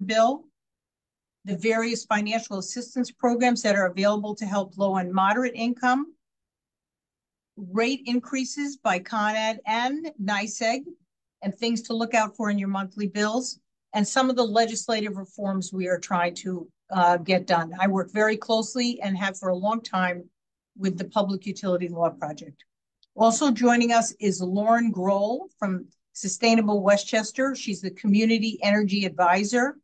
bill, the various financial assistance programs that are available to help low and moderate income, rate increases by Con Ed and NYSEG, and things to look out for in your monthly bills, and some of the legislative reforms we are trying to get done. I work very closely and have for a long time with the Public Utility Law Project. Also joining us is Lauren Grohl from Sustainable Westchester. She's the Community Energy Advisor.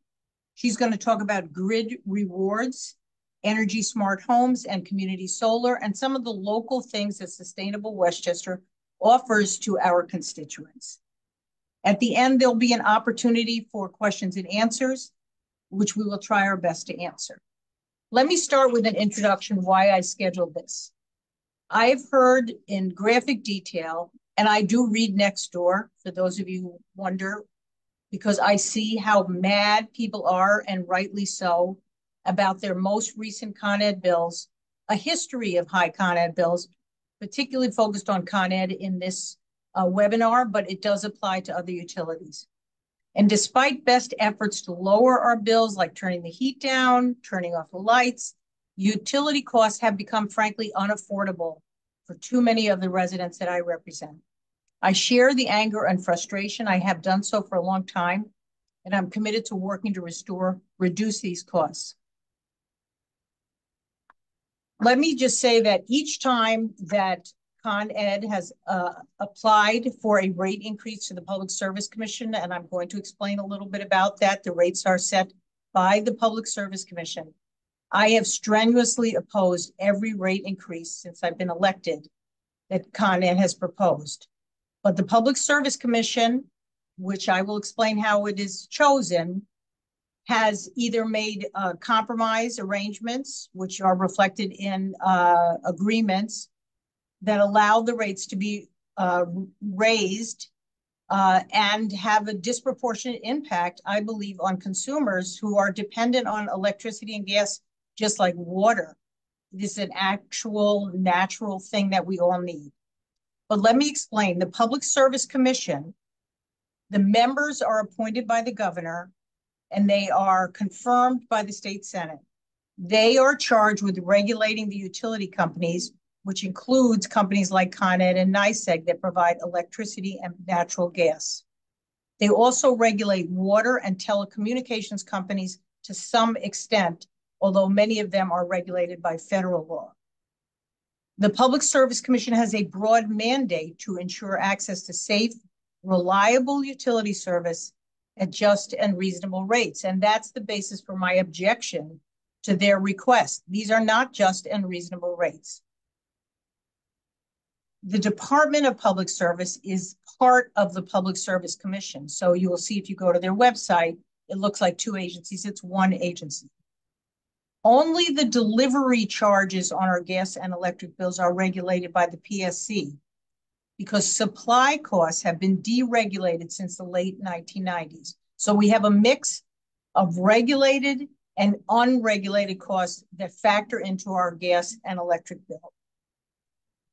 She's going to talk about grid rewards, energy smart homes, and community solar, and some of the local things that Sustainable Westchester offers to our constituents. At the end, there'll be an opportunity for questions and answers, which we will try our best to answer. Let me start with an introduction why I scheduled this. I've heard in graphic detail, and I do read Nextdoor, for those of you who wonder, because I see how mad people are, and rightly so, about their most recent Con Ed bills, a history of high Con Ed bills, particularly focused on Con Ed in this webinar, but it does apply to other utilities. And despite best efforts to lower our bills, like turning the heat down, turning off the lights, utility costs have become, frankly, unaffordable for too many of the residents that I represent. I share the anger and frustration. I have done so for a long time, and I'm committed to working to reduce these costs. Let me just say that each time that Con Ed has applied for a rate increase to the Public Service Commission, and I'm going to explain a little bit about that. The rates are set by the Public Service Commission. I have strenuously opposed every rate increase since I've been elected that Con Ed has proposed. But the Public Service Commission, which I will explain how it is chosen, has either made compromise arrangements, which are reflected in agreements that allow the rates to be raised and have a disproportionate impact, I believe, on consumers who are dependent on electricity and gas, just like water. It is an actual natural thing that we all need. But let me explain. The Public Service Commission, the members are appointed by the governor, and they are confirmed by the state Senate. They are charged with regulating the utility companies, which includes companies like Con Ed and NYSEG that provide electricity and natural gas. They also regulate water and telecommunications companies to some extent, although many of them are regulated by federal law. The Public Service Commission has a broad mandate to ensure access to safe, reliable utility service at just and reasonable rates. And that's the basis for my objection to their request. These are not just and reasonable rates. The Department of Public Service is part of the Public Service Commission. So you will see if you go to their website, it looks like two agencies. It's one agency. Only the delivery charges on our gas and electric bills are regulated by the PSC because supply costs have been deregulated since the late 1990s. So we have a mix of regulated and unregulated costs that factor into our gas and electric bill.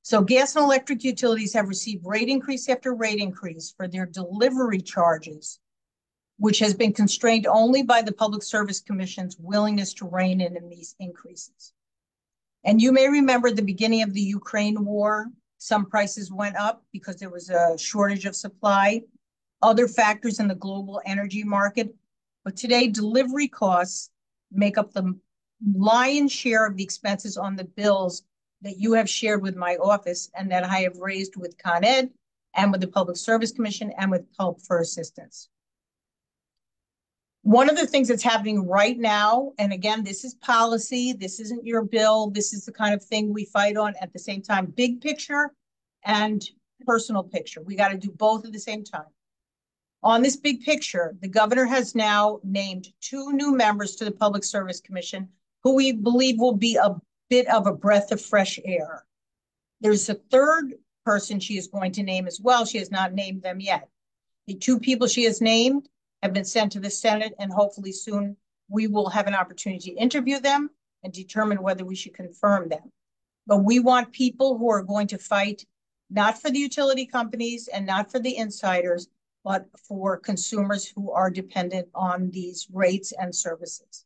So gas and electric utilities have received rate increase after rate increase for their delivery charges, which has been constrained only by the Public Service Commission's willingness to rein in these increases. And you may remember the beginning of the Ukraine war, some prices went up because there was a shortage of supply, other factors in the global energy market. But today, delivery costs make up the lion's share of the expenses on the bills that you have shared with my office and that I have raised with Con Ed and with the Public Service Commission and with Pulp for Assistance. One of the things that's happening right now, and again, this is policy, this isn't your bill, this is the kind of thing we fight on at the same time, big picture and personal picture. We got to do both at the same time. On this big picture, the governor has now named 2 new members to the Public Service Commission who we believe will be a bit of a breath of fresh air. There's a 3rd person she is going to name as well. She has not named them yet. The 2 people she has named have been sent to the Senate, and hopefully soon we will have an opportunity to interview them and determine whether we should confirm them. But we want people who are going to fight not for the utility companies and not for the insiders, but for consumers who are dependent on these rates and services.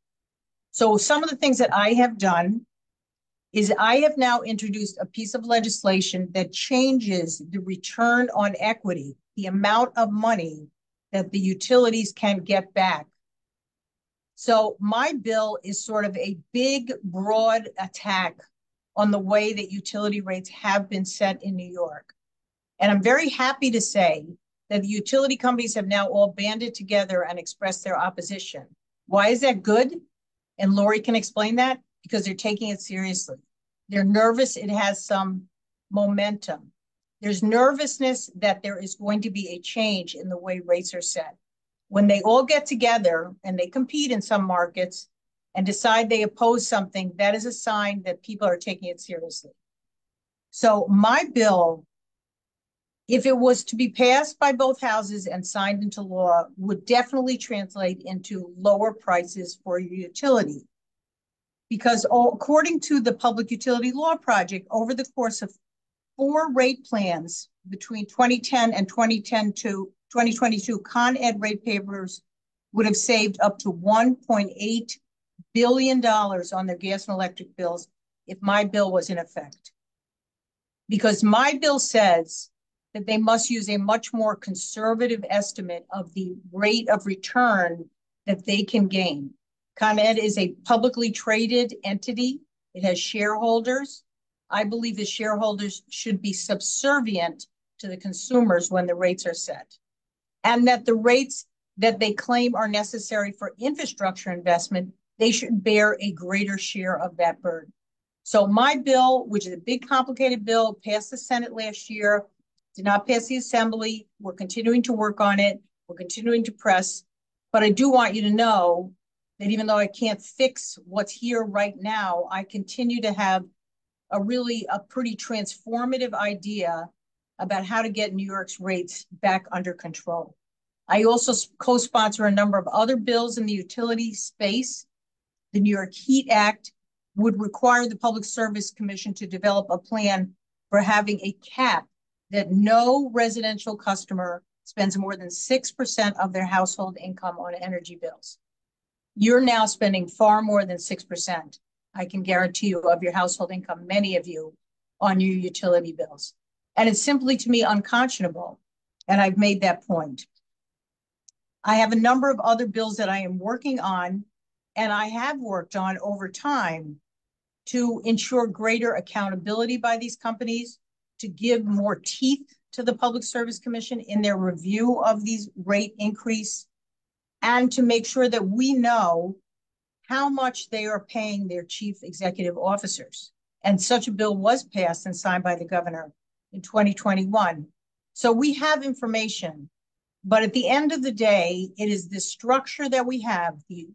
So some of the things that I have done is I have now introduced a piece of legislation that changes the return on equity, the amount of money that the utilities can get back. So my bill is sort of a big, broad attack on the way that utility rates have been set in New York. And I'm very happy to say that the utility companies have now all banded together and expressed their opposition. Why is that good? And Lori can explain that, because they're taking it seriously. They're nervous it has some momentum. There's nervousness that there is going to be a change in the way rates are set. When they all get together and they compete in some markets and decide they oppose something, that is a sign that people are taking it seriously. So my bill, if it was to be passed by both houses and signed into law, would definitely translate into lower prices for your utility. Because according to the Public Utility Law Project, over the course of 4 rate plans between 2010 and 2022, Con Ed ratepayers would have saved up to $1.8 billion on their gas and electric bills if my bill was in effect. Because my bill says that they must use a much more conservative estimate of the rate of return that they can gain. Con Ed is a publicly traded entity. It has shareholders. I believe the shareholders should be subservient to the consumers when the rates are set, and that the rates that they claim are necessary for infrastructure investment, they should bear a greater share of that burden. So my bill, which is a big, complicated bill, passed the Senate last year, did not pass the Assembly. We're continuing to work on it. We're continuing to press. But I do want you to know that even though I can't fix what's here right now, I continue to have a pretty transformative idea about how to get New York's rates back under control. I also co-sponsor a number of other bills in the utility space. The New York Heat Act would require the Public Service Commission to develop a plan for having a cap that no residential customer spends more than 6% of their household income on energy bills. You're now spending far more than 6%, I can guarantee you, of your household income, many of you, on your utility bills. And it's simply, to me, unconscionable. And I've made that point. I have a number of other bills that I am working on, and I have worked on over time, to ensure greater accountability by these companies, to give more teeth to the Public Service Commission in their review of these rate increase, and to make sure that we know how much they are paying their chief executive officers. And such a bill was passed and signed by the governor in 2021. So we have information, but at the end of the day, it is the structure that we have. The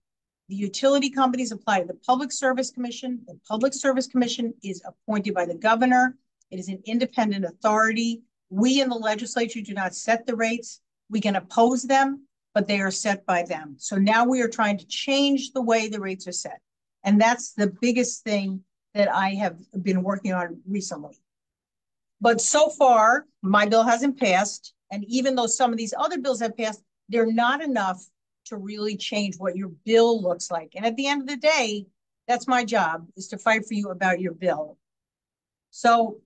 utility companies apply to the Public Service Commission. The Public Service Commission is appointed by the governor. It is an independent authority. We in the legislature do not set the rates. We can oppose them, but they are set by them. So now we are trying to change the way the rates are set. And that's the biggest thing that I have been working on recently. But so far, my bill hasn't passed. And even though some of these other bills have passed, they're not enough to really change what your bill looks like. And at the end of the day, that's my job, is to fight for you about your bill. So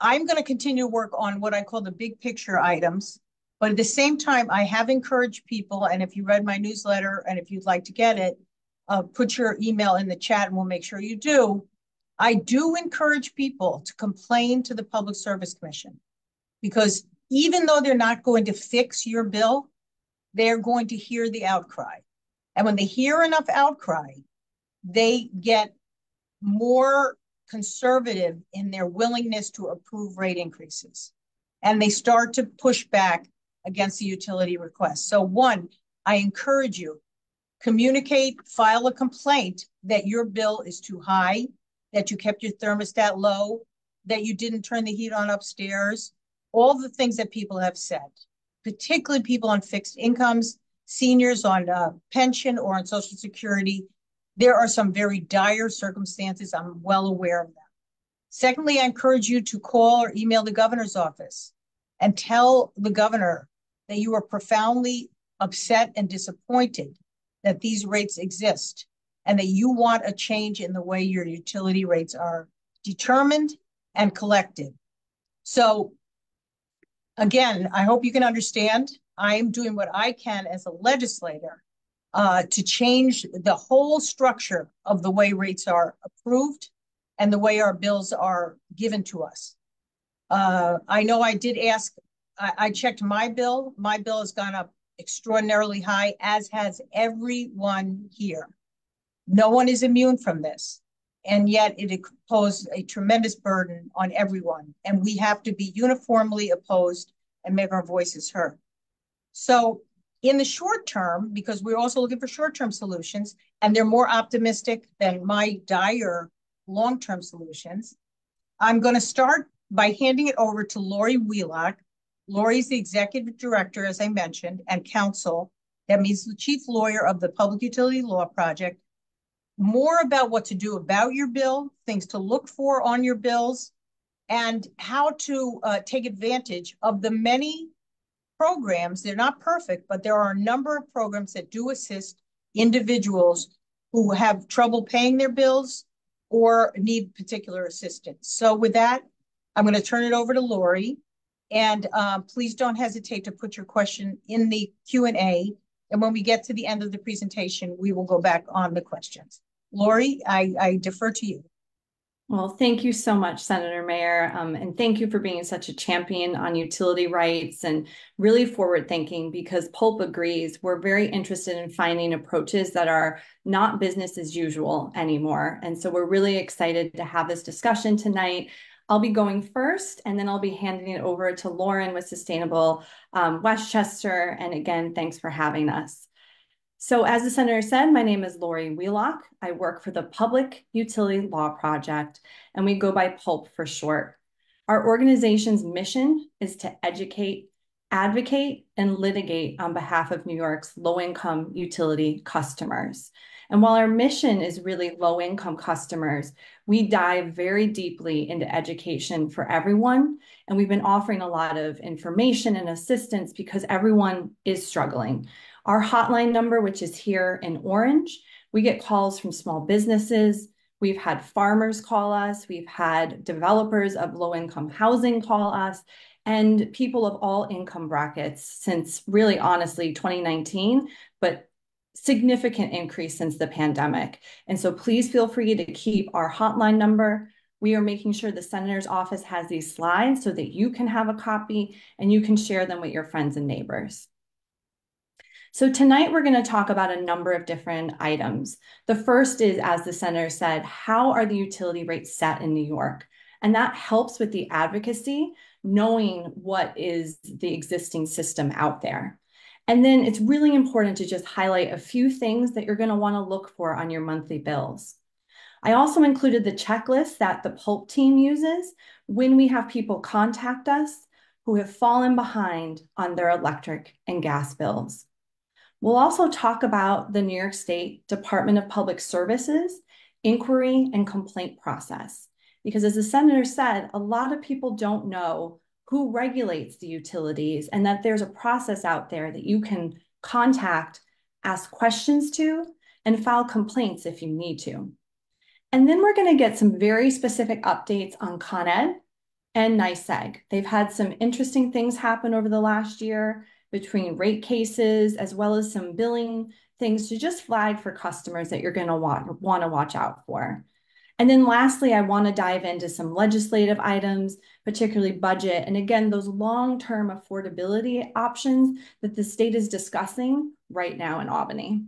I'm going to continue to work on what I call the big picture items. But at the same time, I have encouraged people, and if you read my newsletter and if you'd like to get it, put your email in the chat and we'll make sure you do. I do encourage people to complain to the Public Service Commission, because even though they're not going to fix your bill, they're going to hear the outcry. And when they hear enough outcry, they get more conservative in their willingness to approve rate increases. And they start to push back against the utility request. So one, I encourage you, communicate, file a complaint that your bill is too high, that you kept your thermostat low, that you didn't turn the heat on upstairs, all the things that people have said, particularly people on fixed incomes, seniors on pension or on Social Security. There are some very dire circumstances. I'm well aware of them. Secondly, I encourage you to call or email the governor's office and tell the governor that you are profoundly upset and disappointed that these rates exist and that you want a change in the way your utility rates are determined and collected. So again, I hope you can understand I'm doing what I can as a legislator to change the whole structure of the way rates are approved and the way our bills are given to us. I know I did ask, I checked my bill. My bill has gone up extraordinarily high, as has everyone here. No one is immune from this. And yet it posed a tremendous burden on everyone. And we have to be uniformly opposed and make our voices heard. So in the short term, because we're also looking for short-term solutions, and they're more optimistic than my dire long-term solutions, I'm going to start by handing it over to Lori Wheelock. Lori's the executive director, as I mentioned, and counsel. That means the chief lawyer of the Public Utility Law Project. More about what to do about your bill, things to look for on your bills, and how to take advantage of the many programs. They're not perfect, but there are a number of programs that do assist individuals who have trouble paying their bills or need particular assistance. So with that, I'm going to turn it over to Lori. And please don't hesitate to put your question in the Q&A. And when we get to the end of the presentation, we will go back on the questions. Lori, I defer to you. Well, thank you so much, Senator Mayer, and thank you for being such a champion on utility rights and really forward-thinking, because Pulp agrees. We're very interested in finding approaches that are not business as usual anymore. And so we're really excited to have this discussion tonight. I'll be going first, and then I'll be handing it over to Lauren with Sustainable Westchester. And again, thanks for having us. So as the senator said, my name is Lori Wheelock. I work for the Public Utility Law Project, and we go by PULP for short. Our organization's mission is to educate, advocate, and litigate on behalf of New York's low-income utility customers. And while our mission is really low-income customers, we dive very deeply into education for everyone. And we've been offering a lot of information and assistance because everyone is struggling. Our hotline number, which is here in orange, we get calls from small businesses. We've had farmers call us. We've had developers of low-income housing call us, and people of all income brackets since really, honestly, 2019, but significant increase since the pandemic. And so please feel free to keep our hotline number. We are making sure the senator's office has these slides so that you can have a copy and you can share them with your friends and neighbors. So tonight we're going to talk about a number of different items. The first is, as the senator said, how are the utility rates set in New York? And that helps with the advocacy, knowing what is the existing system out there. And then it's really important to just highlight a few things that you're going to want to look for on your monthly bills. I also included the checklist that the PULP team uses when we have people contact us who have fallen behind on their electric and gas bills. We'll also talk about the New York State Department of Public Services inquiry and complaint process, because as the senator said, a lot of people don't know who regulates the utilities and that there's a process out there that you can contact, ask questions to, and file complaints if you need to. And then we're going to get some very specific updates on Con Ed and NYSEG. They've had some interesting things happen over the last year between rate cases, as well as some billing things to just flag for customers that you're going to want to watch out for. And then lastly, I want to dive into some legislative items, particularly budget, and again, those long-term affordability options that the state is discussing right now in Albany.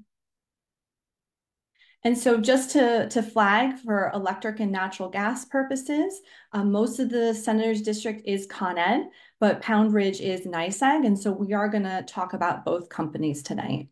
And so just to flag for electric and natural gas purposes, most of the senator's district is Con Ed, but Pound Ridge is NYSEG. And so we are going to talk about both companies tonight.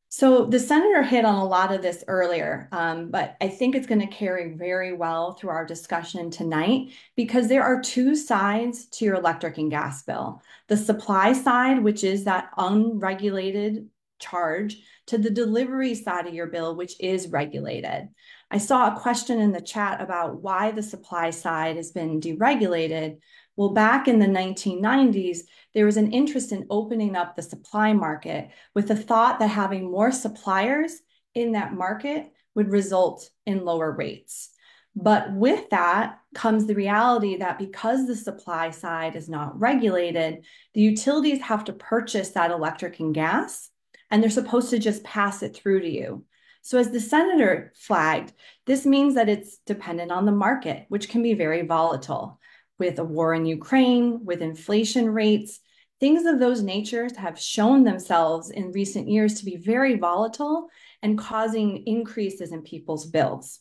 So the senator hit on a lot of this earlier, but I think it's going to carry very well through our discussion tonight, because there are two sides to your electric and gas bill. The supply side, which is that unregulated charge, to the delivery side of your bill, which is regulated. I saw a question in the chat about why the supply side has been deregulated, Well, back in the 1990s, there was an interest in opening up the supply market with the thought that having more suppliers in that market would result in lower rates. But with that comes the reality that because the supply side is not regulated, the utilities have to purchase that electric and gas, and they're supposed to just pass it through to you. So as the senator flagged, this means that it's dependent on the market, which can be very volatile. With a war in Ukraine, with inflation rates, things of those natures have shown themselves in recent years to be very volatile and causing increases in people's bills.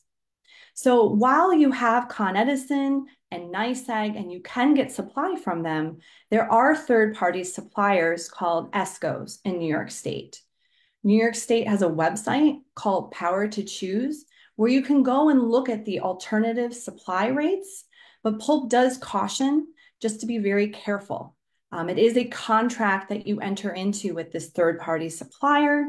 So while you have Con Edison and NYSEG and you can get supply from them, there are third-party suppliers called ESCOs in New York State. New York State has a website called Power to Choose where you can go and look at the alternative supply rates, but Pulp does caution just to be very careful. It is a contract that you enter into with this third-party supplier.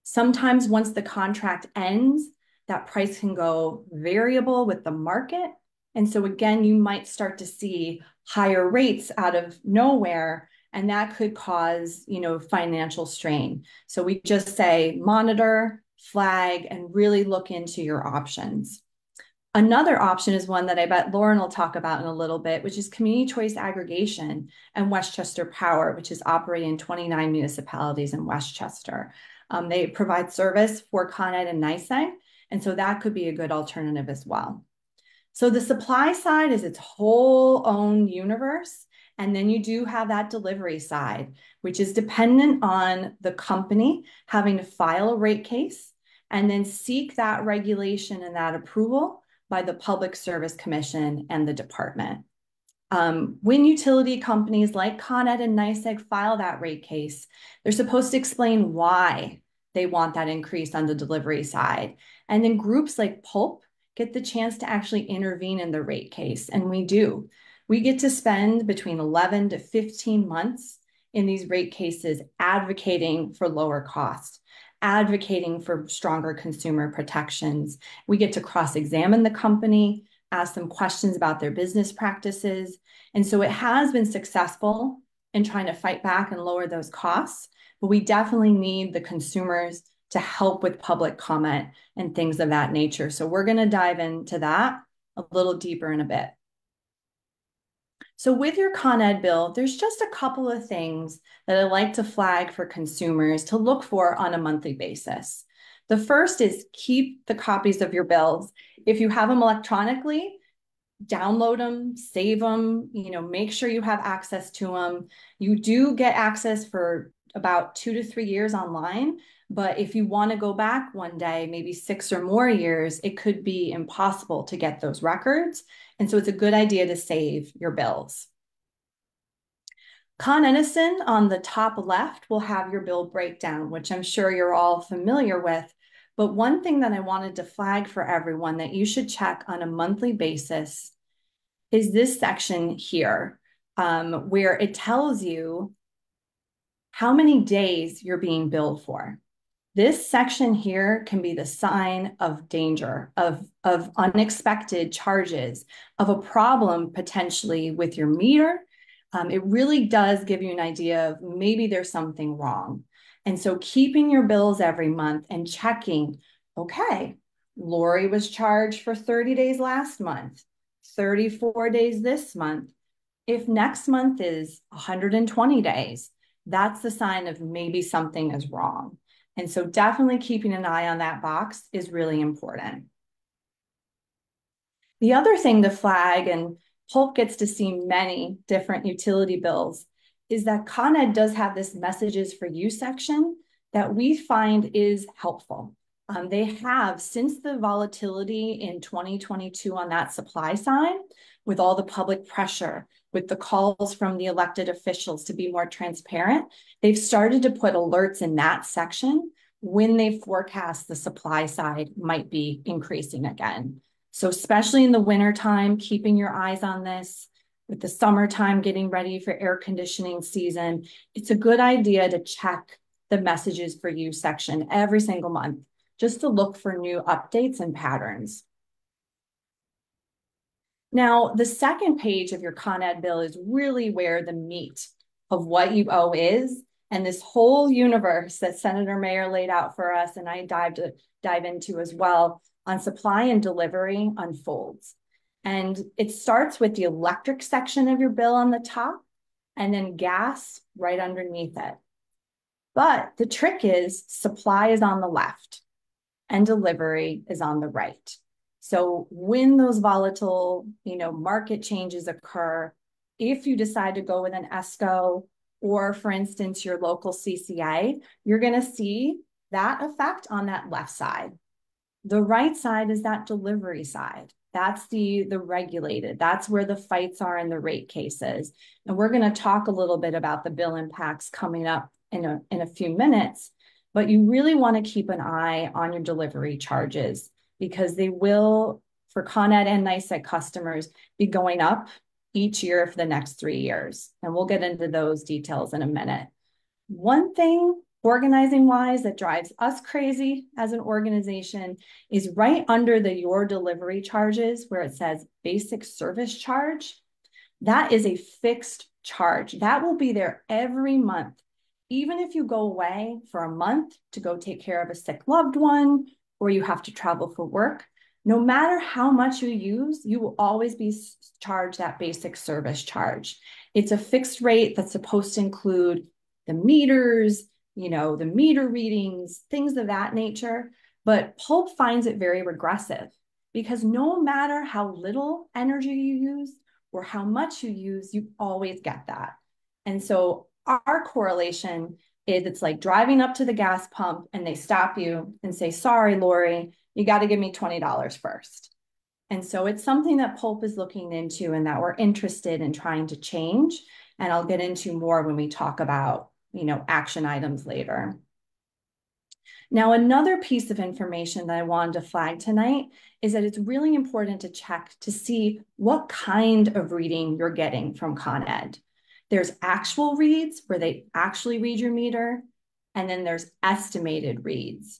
Sometimes once the contract ends, that price can go variable with the market. And so again, you might start to see higher rates out of nowhere, and that could cause, financial strain. So we just say monitor, flag, and really look into your options. Another option is one that I bet Lauren will talk about in a little bit, which is community choice aggregation and Westchester Power, which is operating in 29 municipalities in Westchester. They provide service for Con Ed and NYSEG, and so that could be a good alternative as well. So the supply side is its whole own universe. And then you do have that delivery side, which is dependent on the company having to file a rate case and then seek that regulation and that approval by the Public Service Commission and the department. When utility companies like Con Ed and NYSEG file that rate case, they're supposed to explain why they want that increase on the delivery side. And then groups like Pulp get the chance to actually intervene in the rate case, and we do. We get to spend between 11 to 15 months in these rate cases advocating for lower costs, advocating for stronger consumer protections. We get to cross-examine the company, ask them questions about their business practices. And so it has been successful in trying to fight back and lower those costs, but we definitely need the consumers to help with public comment and things of that nature. So we're going to dive into that a little deeper in a bit. So with your Con Ed bill, there's just a couple of things that I like to flag for consumers to look for on a monthly basis. The first is keep the copies of your bills. If you have them electronically, download them, save them, make sure you have access to them. You do get access for about 2 to 3 years online, but if you want to go back one day, maybe 6 or more years, it could be impossible to get those records. And so it's a good idea to save your bills. Con Edison on the top left will have your bill breakdown, which I'm sure you're all familiar with. But one thing that I wanted to flag for everyone that you should check on a monthly basis is this section here, where it tells you how many days you're being billed for. This section here can be the sign of danger, of unexpected charges, of a problem potentially with your meter. It really does give you an idea of maybe there's something wrong. And so keeping your bills every month and checking, okay, Lori was charged for 30 days last month, 34 days this month. If next month is 120 days, that's the sign of maybe something is wrong. And so definitely keeping an eye on that box is really important. The other thing to flag, and Pulp gets to see many different utility bills, is that Con Ed does have this messages for you section that we find is helpful. They have, since the volatility in 2022 on that supply side, with all the public pressure, with the calls from the elected officials to be more transparent, they've started to put alerts in that section when they forecast the supply side might be increasing again. So especially in the wintertime, keeping your eyes on this, with the summertime getting ready for air conditioning season, it's a good idea to check the messages for you section every single month, just to look for new updates and patterns. Now, the second page of your Con Ed bill is really where the meat of what you owe is. And this whole universe that Senator Mayer laid out for us, and I dive into as well, on supply and delivery unfolds. And it starts with the electric section of your bill on the top, and then gas right underneath it. But the trick is supply is on the left and delivery is on the right. So when those volatile, market changes occur, if you decide to go with an ESCO or, for instance, your local CCA, you're going to see that effect on that left side. The right side is that delivery side. That's the regulated. That's where the fights are in the rate cases. And we're going to talk a little bit about the bill impacts coming up in a few minutes. But you really want to keep an eye on your delivery charges because they will, for Con Ed and NYSEG customers, be going up each year for the next 3 years. And we'll get into those details in a minute. One thing organizing wise that drives us crazy as an organization is right under the your delivery charges where it says basic service charge. That is a fixed charge. That will be there every month. Even if you go away for a month to go take care of a sick loved one, or you have to travel for work, no matter how much you use, you will always be charged that basic service charge. It's a fixed rate that's supposed to include the meters, the meter readings, things of that nature. But Pulp finds it very regressive because no matter how little energy you use or how much you use, you always get that. And so our correlation is it's like driving up to the gas pump and they stop you and say, sorry, Lori, you got to give me $20 first. And so it's something that Pulp is looking into and that we're interested in trying to change. And I'll get into more when we talk about, action items later. Now, another piece of information that I wanted to flag tonight is that it's really important to check to see what kind of reading you're getting from Con Ed. There's actual reads where they actually read your meter, and then there's estimated reads.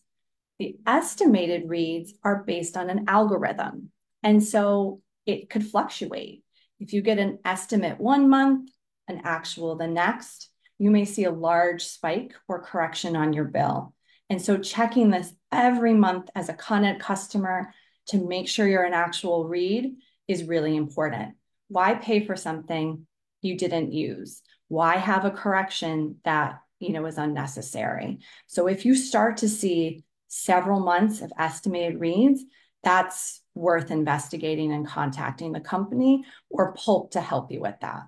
The estimated reads are based on an algorithm, and so it could fluctuate. If you get an estimate 1 month, an actual the next, you may see a large spike or correction on your bill. And so checking this every month as a Con Ed customer to make sure you're an actual read is really important. Why pay for something you didn't use? Why have a correction that, is unnecessary? So if you start to see several months of estimated reads, that's worth investigating and contacting the company or Pulp to help you with that.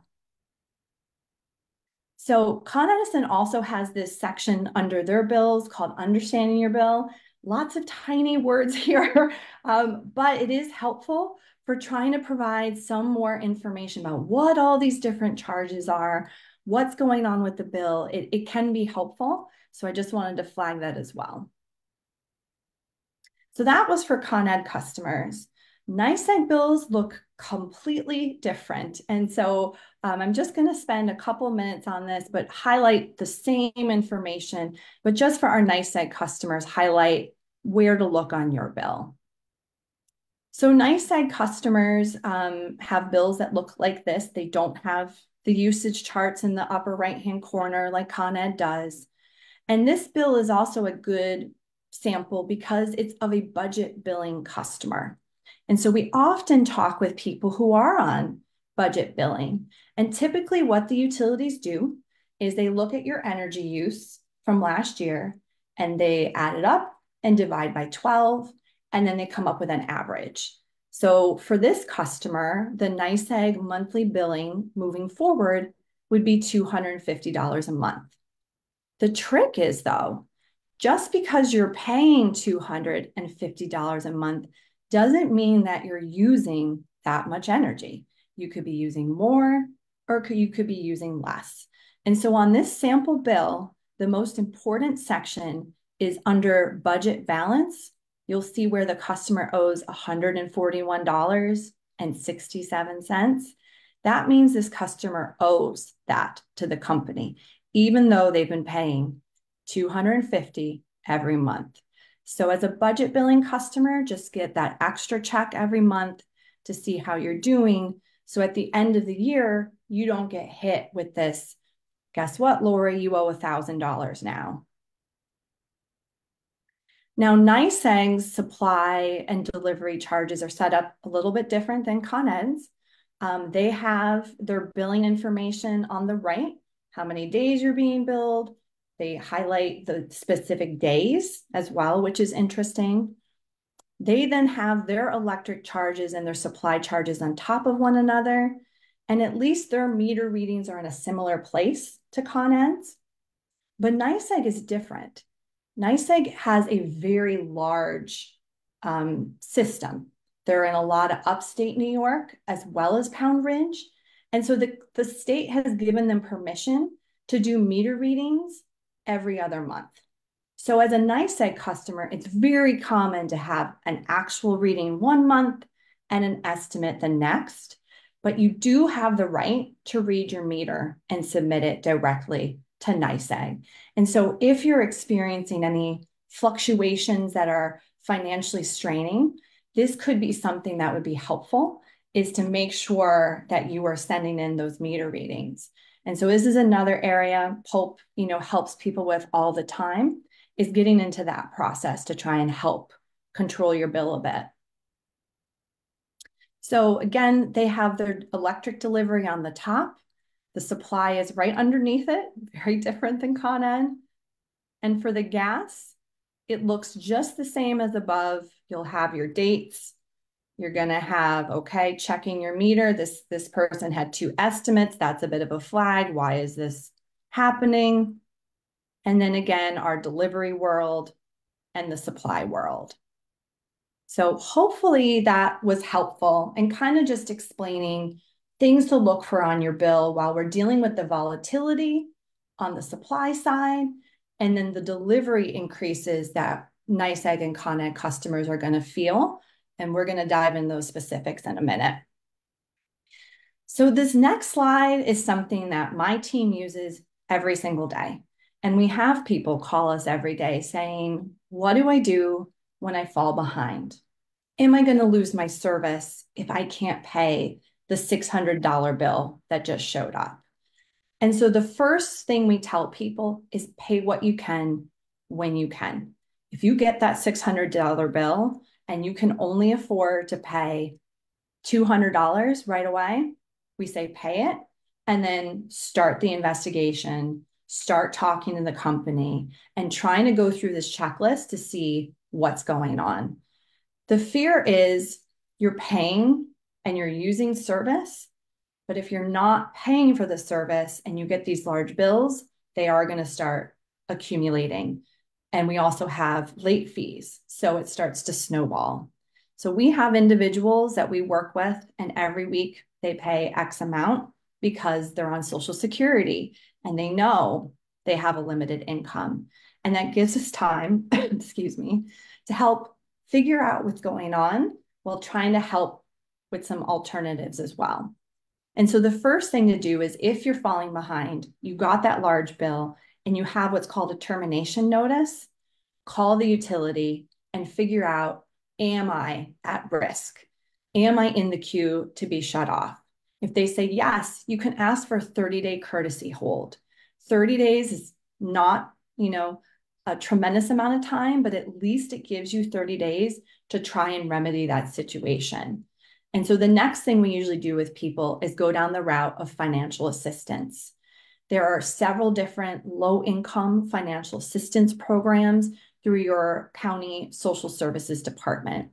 So Con Edison also has this section under their bills called Understanding Your Bill. Lots of tiny words here, but it is helpful for trying to provide some more information about what all these different charges are, what's going on with the bill. It can be helpful. So I just wanted to flag that as well. So that was for Con Ed customers. NYSEG bills look completely different. And so I'm just going to spend a couple minutes on this, but highlight the same information, but just for our NYSEG customers, highlight where to look on your bill. So NYSEG customers have bills that look like this. They don't have the usage charts in the upper right-hand corner like Con Ed does. And this bill is also a good sample because it's of a budget billing customer. And so we often talk with people who are on budget billing. And typically what the utilities do is they look at your energy use from last year and they add it up and divide by 12, and then they come up with an average. So for this customer, the NYSEG monthly billing moving forward would be $250 a month. The trick is though, just because you're paying $250 a month doesn't mean that you're using that much energy. You could be using more or you could be using less. And so on this sample bill, the most important section is under budget balance. You'll see where the customer owes $141.67. That means this customer owes that to the company, even though they've been paying $250 every month. So as a budget billing customer, just get that extra check every month to see how you're doing. So at the end of the year, you don't get hit with this, guess what, Lori, you owe $1,000 now. Now, NYSEG's supply and delivery charges are set up a little bit different than Con Ed's. They have their billing information on the right, how many days you're being billed. They highlight the specific days as well, which is interesting. They then have their electric charges and their supply charges on top of one another. And at least their meter readings are in a similar place to Con Ed's. But NYSEG is different. NYSEG has a very large system. They're in a lot of upstate New York as well as Pound Ridge. And so the state has given them permission to do meter readings every other month. So as a NYSEG customer, it's very common to have an actual reading one month and an estimate the next, but you do have the right to read your meter and submit it directly to NYSEG. And so if you're experiencing any fluctuations that are financially straining, this could be something that would be helpful, is to make sure that you are sending in those meter readings. And so this is another area Pulp, helps people with all the time, is getting into that process to try and help control your bill a bit. So again, they have their electric delivery on the top. The supply is right underneath it, very different than Con Ed. And for the gas, it looks just the same as above. You'll have your dates. You're gonna have, okay, checking your meter. This person had 2 estimates. That's a bit of a flag. Why is this happening? And then again, our delivery world and the supply world. So hopefully that was helpful and kind of just explaining things to look for on your bill while we're dealing with the volatility on the supply side, and then the delivery increases that NYSEG and Con Ed customers are going to feel. And we're going to dive in those specifics in a minute. So this next slide is something that my team uses every single day. And we have people call us every day saying, what do I do when I fall behind? Am I going to lose my service if I can't pay the $600 bill that just showed up? And so the first thing we tell people is pay what you can when you can. If you get that $600 bill and you can only afford to pay $200 right away, we say pay it and then start the investigation, start talking to the company and trying to go through this checklist to see what's going on. The fear is you're paying and you're using service, but if you're not paying for the service and you get these large bills, they are going to start accumulating. And we also have late fees, so it starts to snowball. So we have individuals that we work with, and every week they pay X amount because they're on Social Security and they know they have a limited income. And that gives us time, excuse me, to help figure out what's going on while trying to help with some alternatives as well. And so the first thing to do is if you're falling behind, you got that large bill and you have what's called a termination notice, call the utility and figure out, am I at risk? Am I in the queue to be shut off? If they say yes, you can ask for a 30-day courtesy hold. 30 days is not, a tremendous amount of time, but at least it gives you 30 days to try and remedy that situation. And so the next thing we usually do with people is go down the route of financial assistance. There are several different low-income financial assistance programs through your county social services department.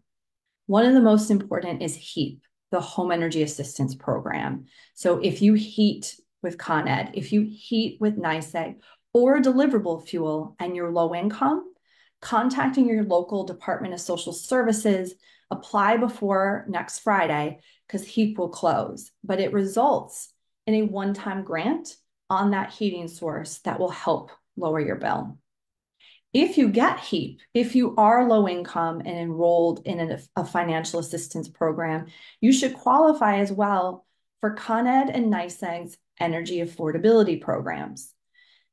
One of the most important is HEAP, the Home Energy Assistance Program. So if you heat with Con Ed, if you heat with NYSEG or deliverable fuel and you're low income, contacting your local Department of Social Services, apply before next Friday because HEAP will close, but it results in a one-time grant on that heating source that will help lower your bill. If you get HEAP, if you are low income and enrolled in a financial assistance program, you should qualify as well for Con Ed and NYSEG's energy affordability programs.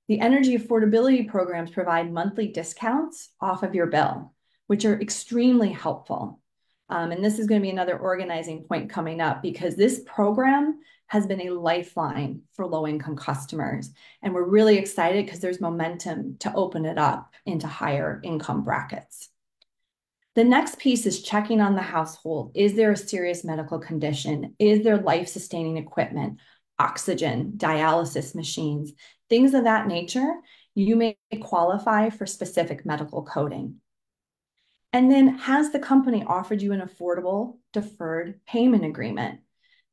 The energy affordability programs provide monthly discounts off of your bill, which are extremely helpful. And this is going to be another organizing point coming up because this program has been a lifeline for low-income customers. And we're really excited because there's momentum to open it up into higher income brackets. The next piece is checking on the household. Is there a serious medical condition? Is there life-sustaining equipment, oxygen, dialysis machines, things of that nature? You may qualify for specific medical coding. And then has the company offered you an affordable deferred payment agreement?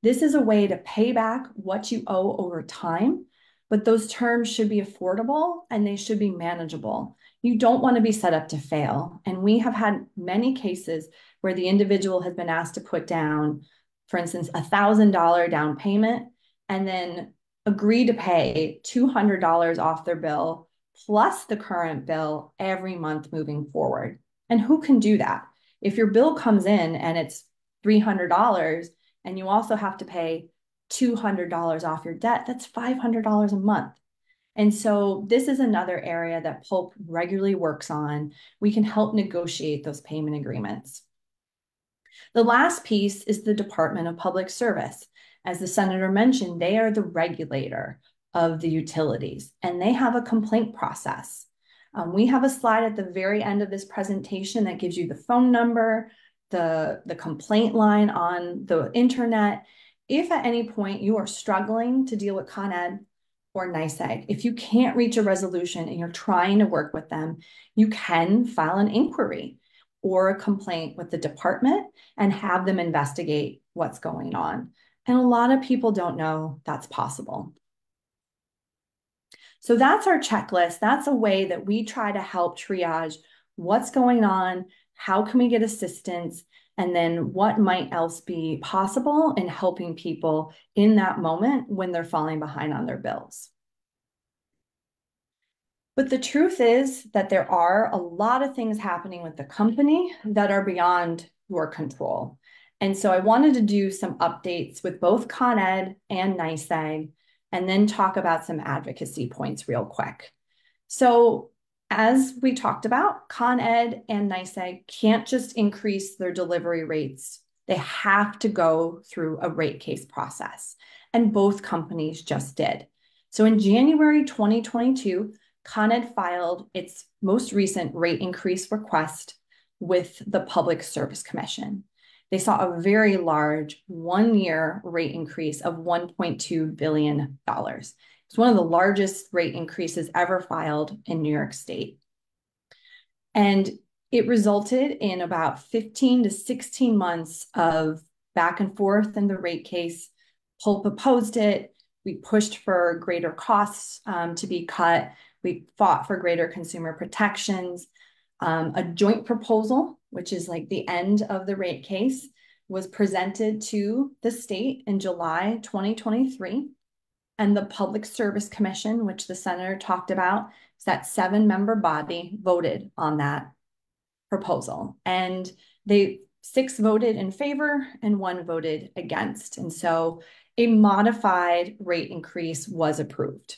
This is a way to pay back what you owe over time, but those terms should be affordable and they should be manageable. You don't want to be set up to fail. And we have had many cases where the individual has been asked to put down, for instance, $1,000 down payment and then agree to pay $200 off their bill plus the current bill every month moving forward. And who can do that? If your bill comes in and it's $300 and you also have to pay $200 off your debt, that's $500 a month. And so this is another area that Pulp regularly works on. We can help negotiate those payment agreements. The last piece is the Department of Public Service. As the senator mentioned, they are the regulator of the utilities, and they have a complaint process. We have a slide at the very end of this presentation that gives you the phone number, the complaint line on the internet. If at any point you are struggling to deal with Con Ed or NYSEG, if you can't reach a resolution and you're trying to work with them, you can file an inquiry or a complaint with the department and have them investigate what's going on. And a lot of people don't know that's possible. So that's our checklist. That's a way that we try to help triage what's going on, how can we get assistance, and then what might else be possible in helping people in that moment when they're falling behind on their bills. But the truth is that there are a lot of things happening with the company that are beyond your control. And so I wanted to do some updates with both Con Ed and NYSEG, and then talk about some advocacy points real quick. So as we talked about, Con Ed and NYSEG can't just increase their delivery rates. They have to go through a rate case process, and both companies just did. So in January 2022, Con Ed filed its most recent rate increase request with the Public Service Commission. They saw a very large one-year rate increase of $1.2 billion. It's one of the largest rate increases ever filed in New York State. And it resulted in about 15 to 16 months of back and forth in the rate case. Pulp opposed it. We pushed for greater costs to be cut. We fought for greater consumer protections. A joint proposal, which is like the end of the rate case, was presented to the state in July 2023. And the Public Service Commission, which the senator talked about, is that 7-member body, voted on that proposal. And 6 voted in favor and 1 voted against. And so a modified rate increase was approved.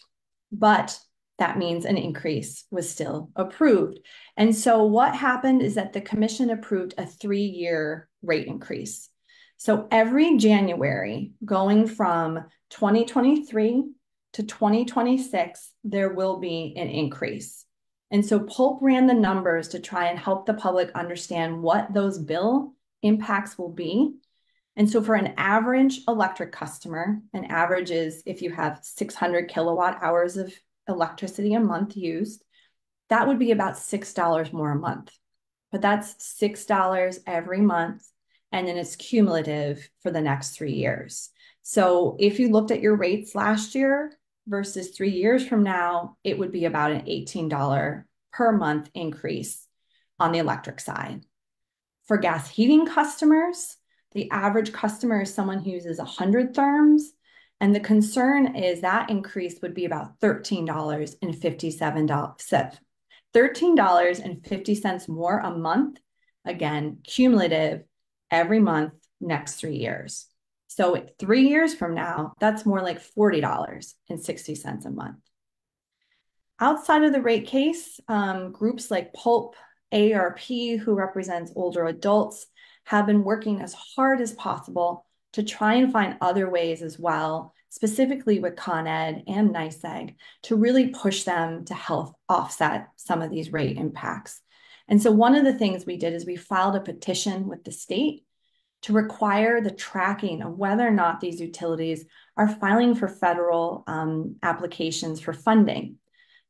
But that means an increase was still approved. And so what happened is that the commission approved a 3-year rate increase. So every January, going from 2023 to 2026, there will be an increase. And so Pulp ran the numbers to try and help the public understand what those bill impacts will be. And so for an average electric customer, an average is if you have 600 kilowatt hours of electricity a month used, that would be about $6 more a month. But that's $6 every month, and then it's cumulative for the next 3 years. So if you looked at your rates last year versus 3 years from now, it would be about an $18 per month increase on the electric side. For gas heating customers, the average customer is someone who uses 100 therms. And the concern is that increase would be about $13.50 more a month, again, cumulative every month next 3 years. So 3 years from now, that's more like $40.60 a month. Outside of the rate case, groups like Pulp, AARP, who represents older adults, have been working as hard as possible to try and find other ways as well, specifically with Con Ed and NYSEG, to really push them to help offset some of these rate impacts. And so one of the things we did is we filed a petition with the state to require the tracking of whether or not these utilities are filing for federal applications for funding.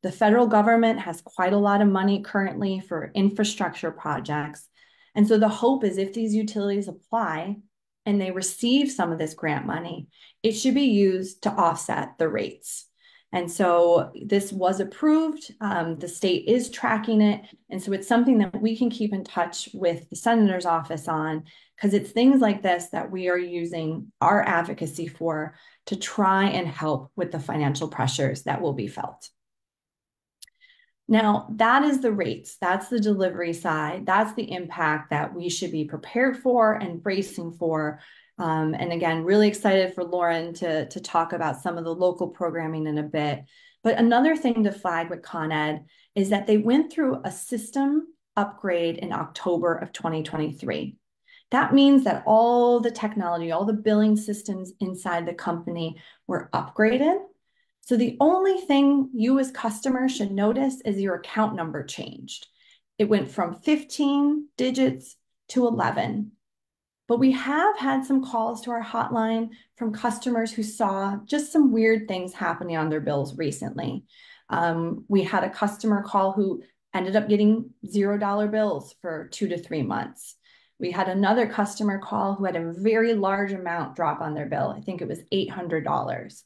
The federal government has quite a lot of money currently for infrastructure projects. And so the hope is if these utilities apply and they receive some of this grant money, it should be used to offset the rates. And so this was approved. The state is tracking it. And so it's something that we can keep in touch with the senator's office on, because it's things like this that we are using our advocacy for to try and help with the financial pressures that will be felt. Now, that is the rates. That's the delivery side. That's the impact that we should be prepared for and bracing for. And again, really excited for Lauren to talk about some of the local programming in a bit. But another thing to flag with Con Ed is that they went through a system upgrade in October of 2023. That means that all the technology, all the billing systems inside the company were upgraded. So the only thing you as customers should notice is your account number changed. It went from 15 digits to 11. But we have had some calls to our hotline from customers who saw just some weird things happening on their bills recently. We had a customer call who ended up getting $0 bills for 2 to 3 months. We had another customer call who had a very large amount drop on their bill. I think it was $800.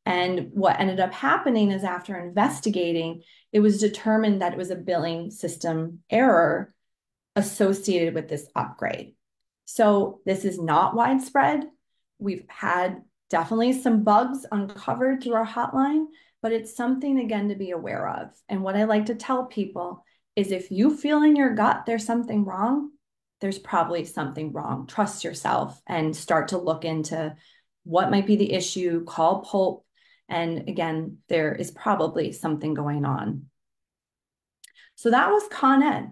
And what ended up happening is after investigating, it was determined that it was a billing system error associated with this upgrade. So this is not widespread. We've had definitely some bugs uncovered through our hotline, but it's something, again, to be aware of. And what I like to tell people is if you feel in your gut there's something wrong, there's probably something wrong. Trust yourself and start to look into what might be the issue, call Pulp. And again, there is probably something going on. So that was Con Ed.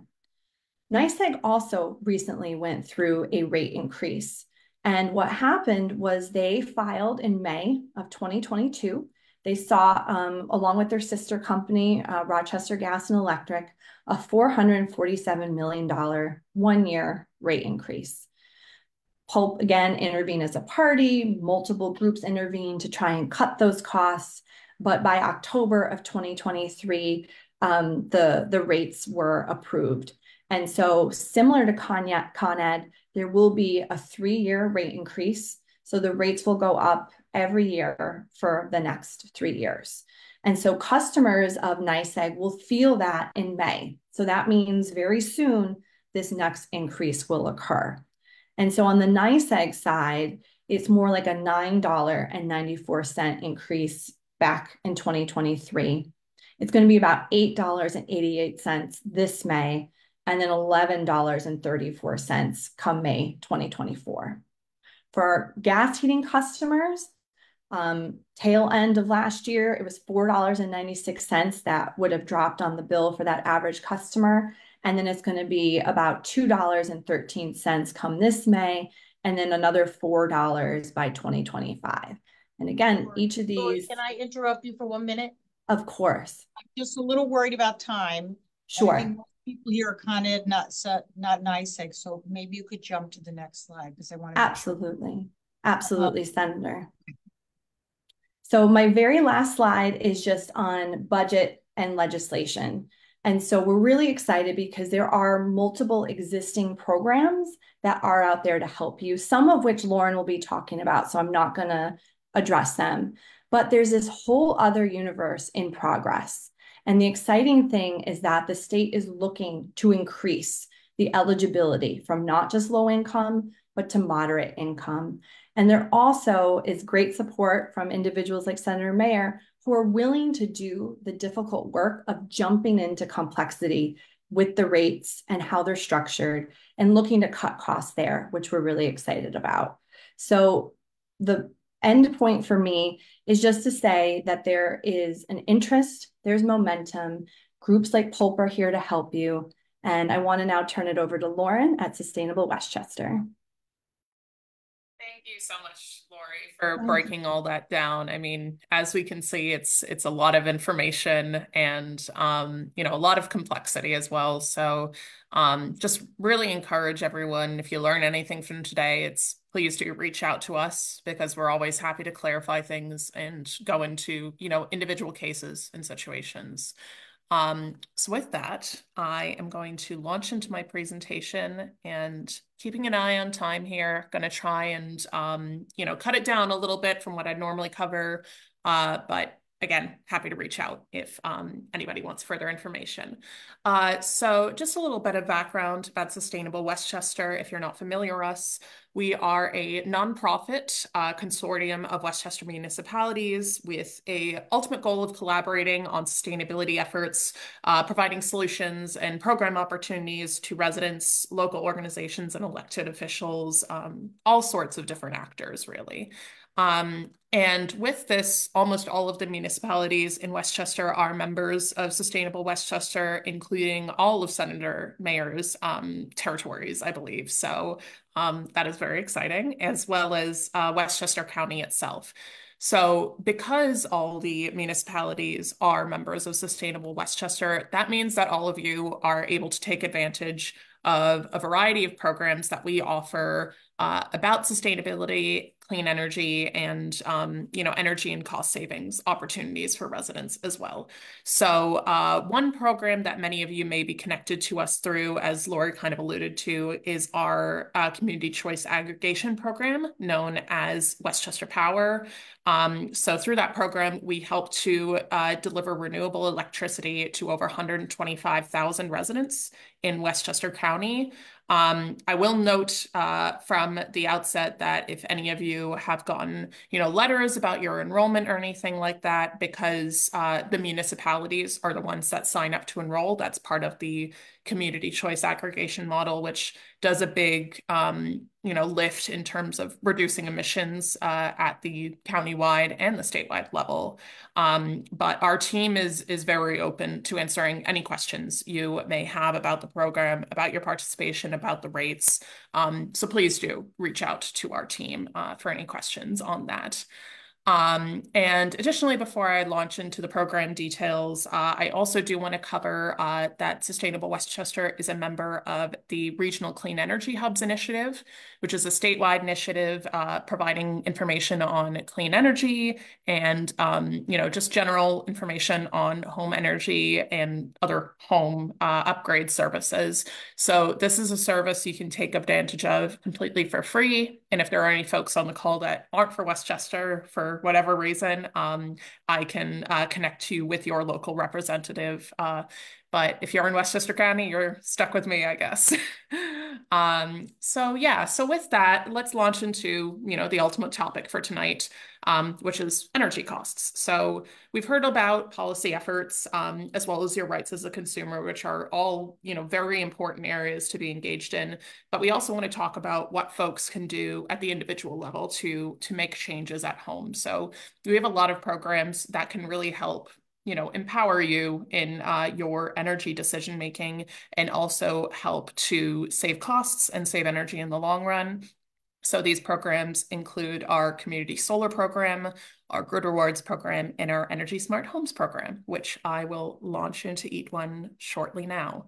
NYSEG also recently went through a rate increase. And what happened was they filed in May of 2022. They saw, along with their sister company, Rochester Gas and Electric, a $447 million one-year rate increase. Pulp, again, intervened as a party. Multiple groups intervened to try and cut those costs. But by October of 2023, the rates were approved. And so similar to Con Ed, there will be a 3-year rate increase. So the rates will go up every year for the next 3 years. And so customers of NYSEG will feel that in May. So that means very soon this next increase will occur. And so on the NYSEG side, it's more like a $9.94 increase back in 2023. It's going to be about $8.88 this May, and then $11.34 come May 2024. For our gas heating customers, tail end of last year, it was $4.96 that would have dropped on the bill for that average customer. And then it's going to be about $2.13 come this May, and then another $4 by 2025. And again, each of these. Can I interrupt you for 1 minute? Of course. I'm just a little worried about time. Sure. I think most people here are Con Ed, not NYSEG. So maybe you could jump to the next slide because I want to. Absolutely. Absolutely, Senator. So my very last slide is just on budget and legislation. And so we're really excited because there are multiple existing programs that are out there to help you, some of which Lauren will be talking about, so I'm not going to address them. But there's this whole other universe in progress. And the exciting thing is that the state is looking to increase the eligibility from not just low income, but to moderate income. And there also is great support from individuals like Senator Mayer who are willing to do the difficult work of jumping into complexity with the rates and how they're structured and looking to cut costs there, which we're really excited about. So the end point for me is just to say that there is an interest, there's momentum, groups like Pulp are here to help you, And I want to now turn it over to Lauren at Sustainable Westchester. Thank you so much, Lori, for breaking all that down. I mean, as we can see, it's a lot of information and a lot of complexity as well. So just really encourage everyone, if you learn anything from today, it's please do reach out to us because we're always happy to clarify things and go into, individual cases and situations. So with that, I am going to launch into my presentation and keeping an eye on time here, going to try and, cut it down a little bit from what I'd normally cover. But again, happy to reach out if anybody wants further information. So just a little bit of background about Sustainable Westchester. If you're not familiar with us, we are a nonprofit consortium of Westchester municipalities with a ultimate goal of collaborating on sustainability efforts, providing solutions and program opportunities to residents, local organizations, and elected officials, all sorts of different actors, really. And with this, almost all of the municipalities in Westchester are members of Sustainable Westchester, including all of Senator Mayor's territories, I believe. So that is very exciting, as well as Westchester County itself. So because all the municipalities are members of Sustainable Westchester, that means that all of you are able to take advantage of a variety of programs that we offer about sustainability, clean energy, and energy and cost savings opportunities for residents as well. So one program that many of you may be connected to us through, as Lori kind of alluded to, is our community choice aggregation program known as Westchester Power. So through that program, we help to deliver renewable electricity to over 125,000 residents in Westchester County. I will note from the outset that if any of you have gotten, letters about your enrollment or anything like that, because the municipalities are the ones that sign up to enroll, that's part of the community choice aggregation model, which does a big, lift in terms of reducing emissions at the countywide and the statewide level. But our team is very open to answering any questions you may have about the program, about your participation, about the rates. So please do reach out to our team for any questions on that. And additionally, before I launch into the program details, I also do want to cover that Sustainable Westchester is a member of the Regional Clean Energy Hubs Initiative, which is a statewide initiative providing information on clean energy and, just general information on home energy and other home upgrade services. So this is a service you can take advantage of completely for free. And if there are any folks on the call that aren't for Westchester for whatever reason, I can connect you with your local representative. But if you're in Westchester County, you're stuck with me, I guess. So with that, let's launch into, the ultimate topic for tonight, which is energy costs. So we've heard about policy efforts, as well as your rights as a consumer, which are all, very important areas to be engaged in. But we also want to talk about what folks can do at the individual level to make changes at home. So we have a lot of programs that can really help empower you in your energy decision making and also help to save costs and save energy in the long run. So these programs include our community solar program, our grid rewards program, and our energy smart homes program, which I will launch into each one shortly now.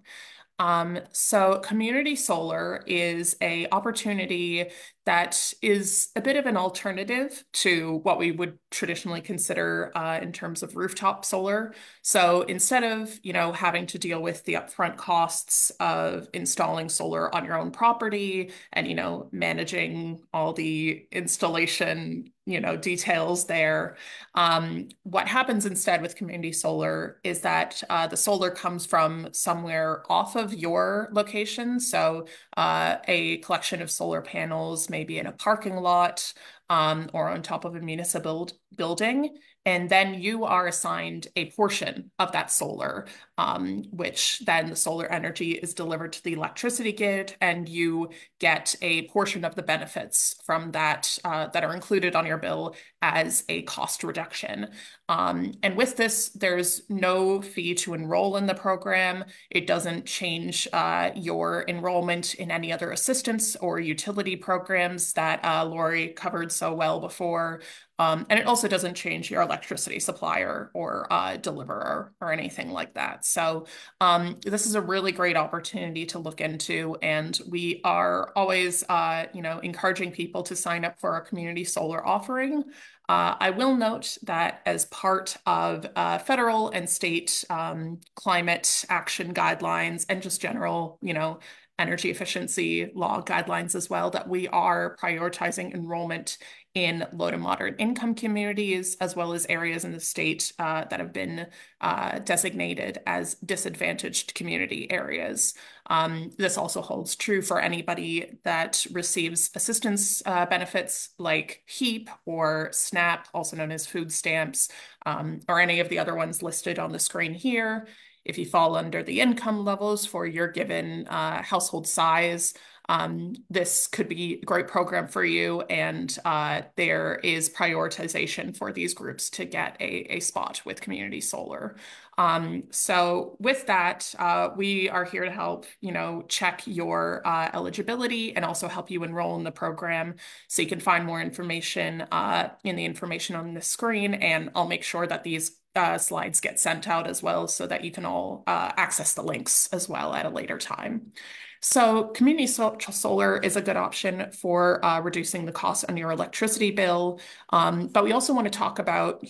So community solar is an opportunity that is a bit of an alternative to what we would traditionally consider in terms of rooftop solar. So instead of, having to deal with the upfront costs of installing solar on your own property and, managing all the installation, details there, what happens instead with community solar is that the solar comes from somewhere off of your location. So a collection of solar panels maybe in a parking lot or on top of a municipal building. And then you are assigned a portion of that solar, which then the solar energy is delivered to the electricity grid, and you get a portion of the benefits from that that are included on your bill as a cost reduction. And with this, there's no fee to enroll in the program. It doesn't change your enrollment in any other assistance or utility programs that Lori covered so well before. And it also doesn't change your electricity supplier or deliverer or anything like that. So this is a really great opportunity to look into, and we are always, encouraging people to sign up for our community solar offering. I will note that as part of federal and state climate action guidelines and just general, energy efficiency law guidelines as well, that we are prioritizing enrollment in low to moderate income communities, as well as areas in the state that have been designated as disadvantaged community areas. This also holds true for anybody that receives assistance benefits like HEAP or SNAP, also known as food stamps, or any of the other ones listed on the screen here. If you fall under the income levels for your given household size, this could be a great program for you, and there is prioritization for these groups to get a spot with community solar. So with that, we are here to help, check your eligibility and also help you enroll in the program. So you can find more information in the information on the screen, and I'll make sure that these slides get sent out as well so that you can all access the links as well at a later time. So community solar is a good option for reducing the cost on your electricity bill. But we also want to talk about,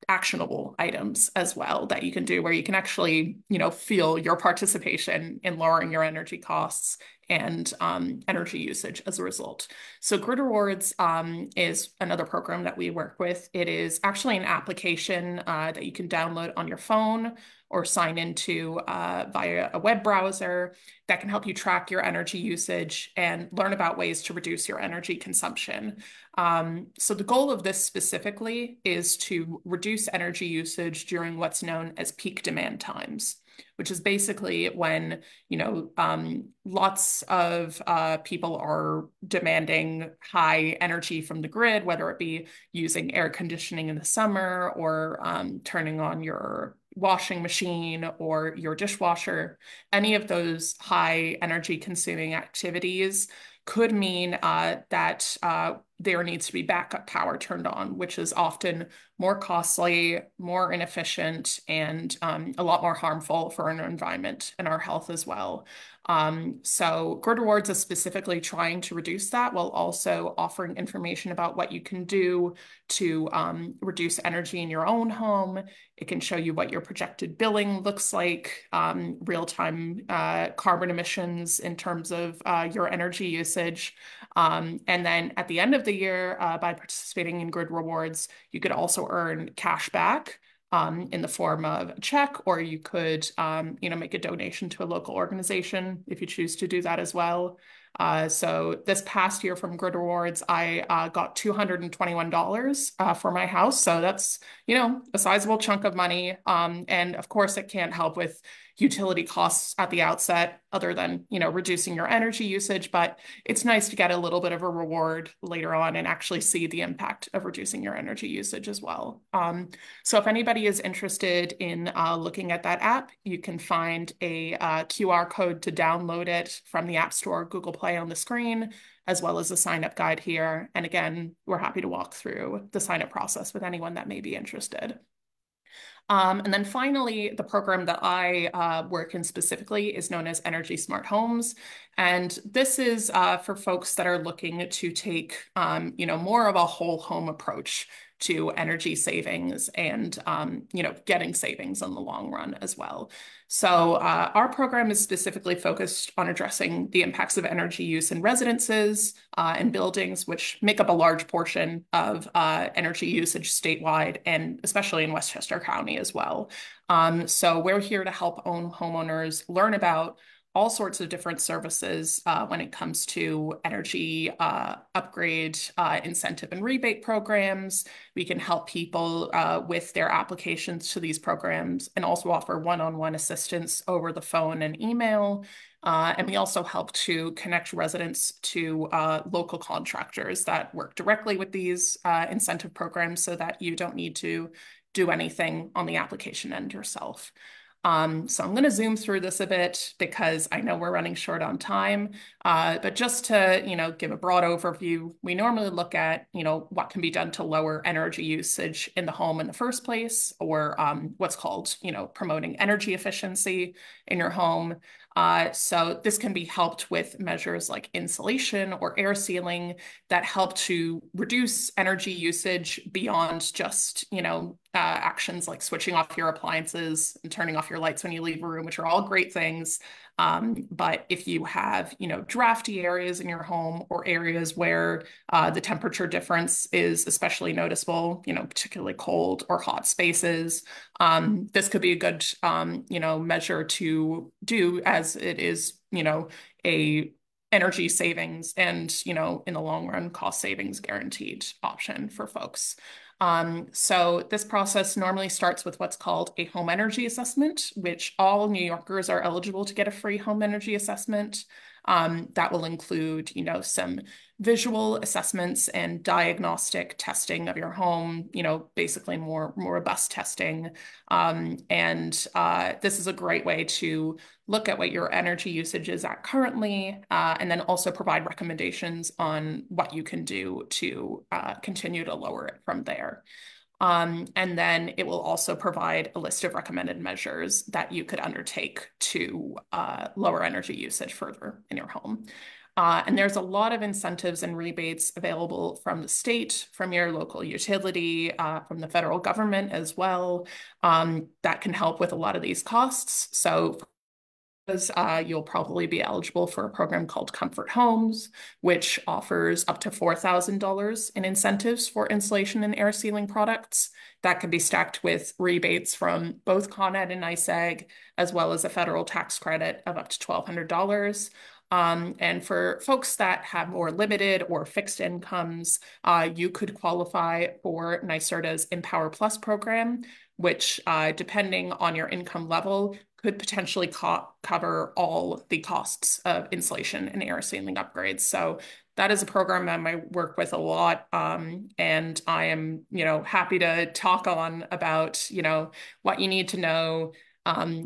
actionable items as well that you can do where you can actually, feel your participation in lowering your energy costs and energy usage as a result. So Grid Rewards is another program that we work with. It is actually an application that you can download on your phone or sign into via a web browser that can help you track your energy usage and learn about ways to reduce your energy consumption. So the goal of this specifically is to reduce energy usage during what's known as peak demand times, which is basically when, lots of people are demanding high energy from the grid, whether it be using air conditioning in the summer or turning on your washing machine or your dishwasher. Any of those high energy consuming activities could mean that there needs to be backup power turned on, which is often more costly, more inefficient, and a lot more harmful for our environment and our health as well. So Grid Rewards is specifically trying to reduce that while also offering information about what you can do to reduce energy in your own home. It can show you what your projected billing looks like, real-time carbon emissions in terms of your energy usage. And then at the end of the year, by participating in Grid Rewards, you could also earn cash back in the form of a check, or you could, make a donation to a local organization if you choose to do that as well. So this past year from Grid Rewards, I got $221 for my house. So that's, a sizable chunk of money. And of course, it can't help with utility costs at the outset other than, reducing your energy usage. But it's nice to get a little bit of a reward later on and actually see the impact of reducing your energy usage as well. So if anybody is interested in looking at that app, you can find a QR code to download it from the App Store, Google Play on the screen, as well as a sign-up guide here. And again, we're happy to walk through the sign-up process with anyone that may be interested. And then finally, the program that I work in specifically is known as Energy Smart Homes. And this is for folks that are looking to take, more of a whole home approach to energy savings and, getting savings in the long run as well. So our program is specifically focused on addressing the impacts of energy use in residences and buildings, which make up a large portion of energy usage statewide and especially in Westchester County as well. So we're here to help homeowners learn about all sorts of different services when it comes to energy upgrade incentive and rebate programs. We can help people with their applications to these programs and also offer one-on-one assistance over the phone and email. And we also help to connect residents to local contractors that work directly with these incentive programs so that you don't need to do anything on the application end yourself. So I'm going to zoom through this a bit because I know we're running short on time. But just to, give a broad overview, we normally look at, what can be done to lower energy usage in the home in the first place, or what's called, promoting energy efficiency in your home. So this can be helped with measures like insulation or air sealing that help to reduce energy usage beyond just, actions like switching off your appliances and turning off your lights when you leave a room, which are all great things. But if you have, drafty areas in your home or areas where the temperature difference is especially noticeable, particularly cold or hot spaces, this could be a good, measure to do, as it is, a energy savings and, in the long run, cost savings guaranteed option for folks. So this process normally starts with what's called a home energy assessment, which all New Yorkers are eligible to get a free home energy assessment. That will include, some visual assessments and diagnostic testing of your home, basically more robust testing. This is a great way to look at what your energy usage is at currently, and then also provide recommendations on what you can do to continue to lower it from there. And then it will also provide a list of recommended measures that you could undertake to lower energy usage further in your home. And there's a lot of incentives and rebates available from the state, from your local utility, from the federal government as well, that can help with a lot of these costs. So you'll probably be eligible for a program called Comfort Homes, which offers up to $4,000 in incentives for insulation and air sealing products. That can be stacked with rebates from both Con Ed and NYSEG, as well as a federal tax credit of up to $1,200. And for folks that have more limited or fixed incomes, you could qualify for NYSERDA's Empower Plus program, which, depending on your income level, could potentially cover all the costs of insulation and air sealing upgrades. So that is a program that I work with a lot, and I am, happy to talk on about, what you need to know,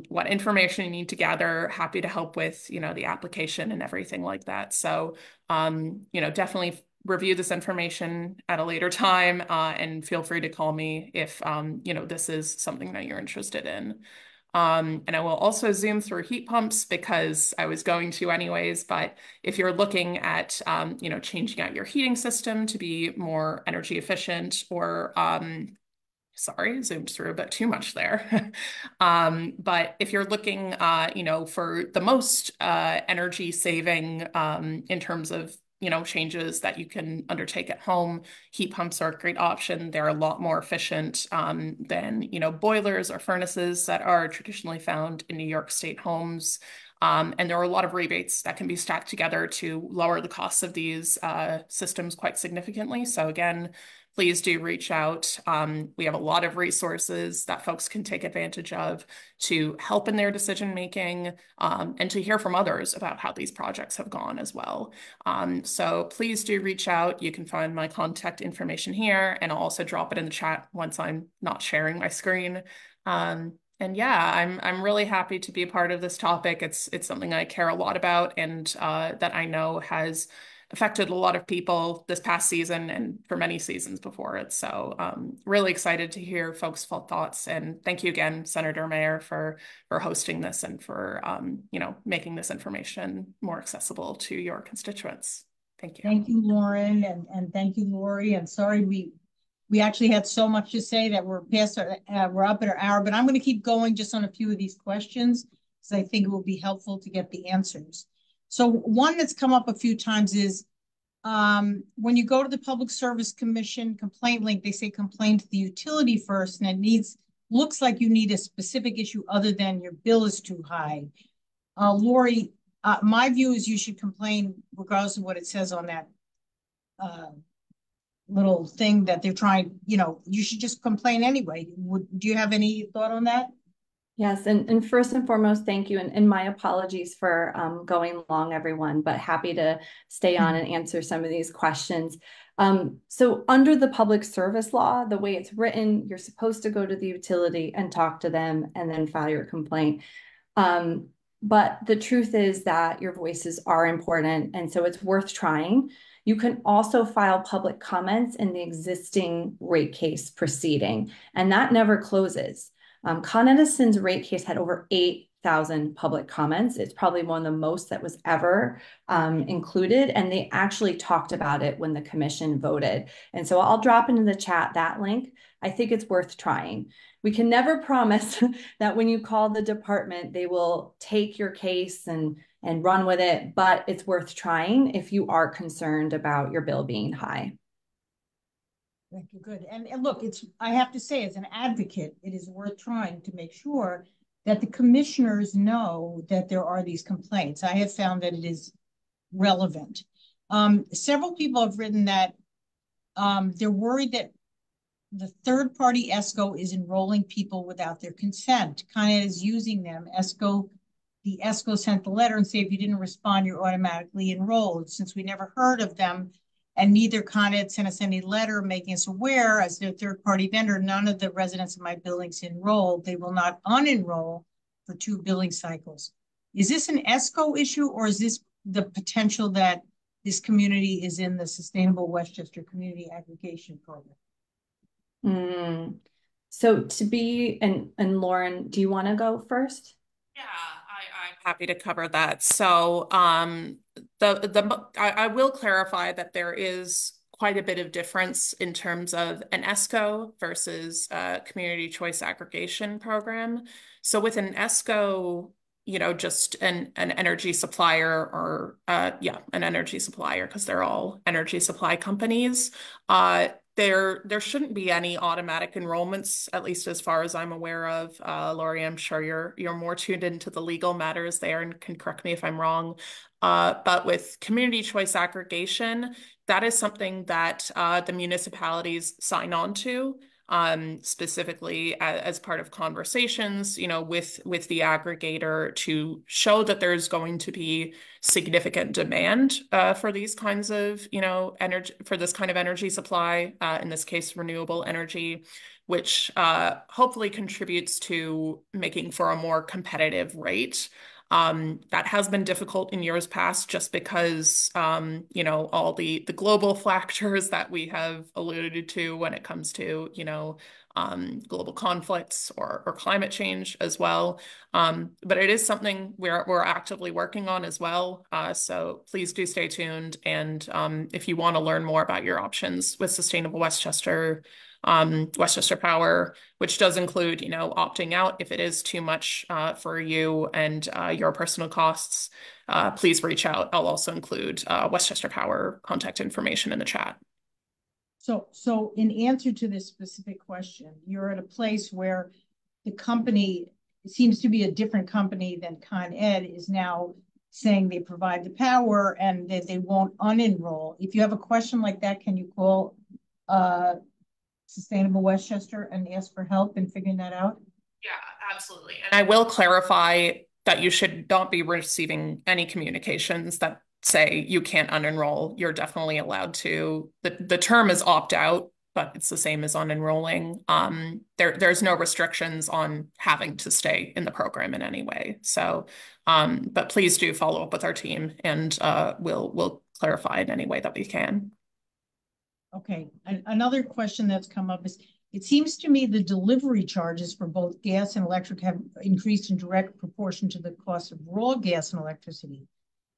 what information you need to gather, happy to help with, the application and everything like that. So, definitely review this information at a later time, and feel free to call me if, this is something that you're interested in. And I will also zoom through heat pumps because I was going to anyways, but if you're looking at, changing out your heating system to be more energy efficient, or, sorry, zoomed through a bit too much there. But if you're looking, for the most energy saving in terms of, changes that you can undertake at home, heat pumps are a great option. They're a lot more efficient than, boilers or furnaces that are traditionally found in New York State homes. And there are a lot of rebates that can be stacked together to lower the costs of these systems quite significantly. So again, please do reach out. We have a lot of resources that folks can take advantage of to help in their decision making, and to hear from others about how these projects have gone as well. So please do reach out. You can find my contact information here, and I'll also drop it in the chat once I'm not sharing my screen. And yeah, I'm really happy to be a part of this topic. It's something I care a lot about, and that I know has affected a lot of people this past season and for many seasons before it. So really excited to hear folks' thoughts. And thank you again, Senator Mayer, for hosting this and for making this information more accessible to your constituents. Thank you. Thank you, Lauren, and thank you, Lori. And sorry, we actually had so much to say that we're past we're up at our hour, but I'm going to keep going just on a few of these questions because I think it will be helpful to get the answers. So one that's come up a few times is when you go to the Public Service Commission complaint link, they say complain to the utility first, and it looks like you need a specific issue other than your bill is too high. Lori, my view is you should complain regardless of what it says on that little thing that they're trying, you should just complain anyway. Do you have any thought on that? Yes, and first and foremost, thank you. And my apologies for going long, everyone, but happy to stay on and answer some of these questions. So under the public service law, the way it's written, you're supposed to go to the utility and talk to them and then file your complaint. But the truth is that your voices are important, and so it's worth trying. You can also file public comments in the existing rate case proceeding, and that never closes. Con Edison's rate case had over 8,000 public comments. It's probably one of the most that was ever included, and they actually talked about it when the commission voted. And so I'll drop into the chat that link. I think it's worth trying. We can never promise that when you call the department, they will take your case and run with it, but it's worth trying if you are concerned about your bill being high. Thank you. Good. And look, I have to say, as an advocate, it is worth trying to make sure that the commissioners know that there are these complaints. I have found that it is relevant. Several people have written that they're worried that the third-party ESCO is enrolling people without their consent. Con Ed is using them. The ESCO sent the letter and say, if you didn't respond, you're automatically enrolled. Since we never heard of them, and neither Con Ed sent us any letter making us aware as their third-party vendor, none of the residents of my buildings enrolled. They will not unenroll for 2 billing cycles. Is this an ESCO issue, or is this the potential that this community is in the Sustainable Westchester Community Aggregation Program? So and Lauren, do you want to go first? Yeah, I'm happy to cover that. So I will clarify that there is quite a bit of difference in terms of an ESCO versus a community choice aggregation program. So with an ESCO, just an energy supplier or an energy supplier, because they're all energy supply companies. There shouldn't be any automatic enrollments, at least as far as I'm aware of. Lori, I'm sure you're more tuned into the legal matters there and can correct me if I'm wrong. But with community choice aggregation, that is something that the municipalities sign on to. Specifically as part of conversations, with the aggregator to show that there's going to be significant demand for these kinds of, energy, for this kind of energy supply, in this case, renewable energy, which hopefully contributes to making for a more competitive rate. That has been difficult in years past just because, all the global factors that we have alluded to when it comes to, global conflicts or climate change as well. But it is something we're actively working on as well. So please do stay tuned. And if you want to learn more about your options with Sustainable Westchester, Westchester Power, which does include, opting out if it is too much for you and your personal costs, please reach out. I'll also include Westchester Power contact information in the chat. So in answer to this specific question, you're at a place where the company, it seems to be a different company than Con Ed, is now saying they provide the power and that they won't unenroll. If you have a question like that, can you call Sustainable Westchester and ask for help in figuring that out? Yeah, absolutely. And I will clarify that you should not be receiving any communications that say you can't unenroll. You're definitely allowed to. The term is opt out, but it's the same as unenrolling. There's no restrictions on having to stay in the program in any way. So, but please do follow up with our team, and we'll clarify in any way that we can. Okay, another question that's come up is, it seems to me the delivery charges for both gas and electric have increased in direct proportion to the cost of raw gas and electricity.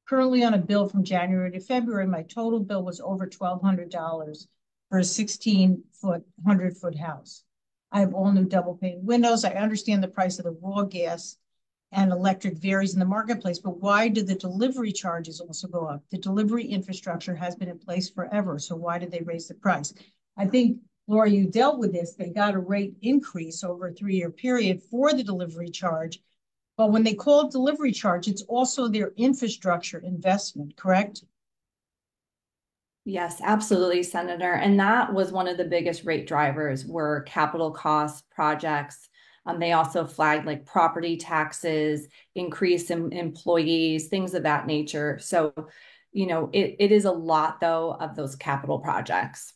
Currently on a bill from January to February, my total bill was over $1,200 for a 16-foot, 100-foot house. I have all new double pane windows. I understand the price of the raw gas and electric varies in the marketplace, but why do the delivery charges also go up? The delivery infrastructure has been in place forever, so why did they raise the price? I think, Laura, you dealt with this. They got a rate increase over a 3-year period for the delivery charge, But when they call it delivery charge, it's also their infrastructure investment, correct? Yes, absolutely, Senator. And that was one of the biggest rate drivers were capital costs, projects. They also flagged like property taxes, increase in employees, things of that nature. So, it is a lot though of those capital projects.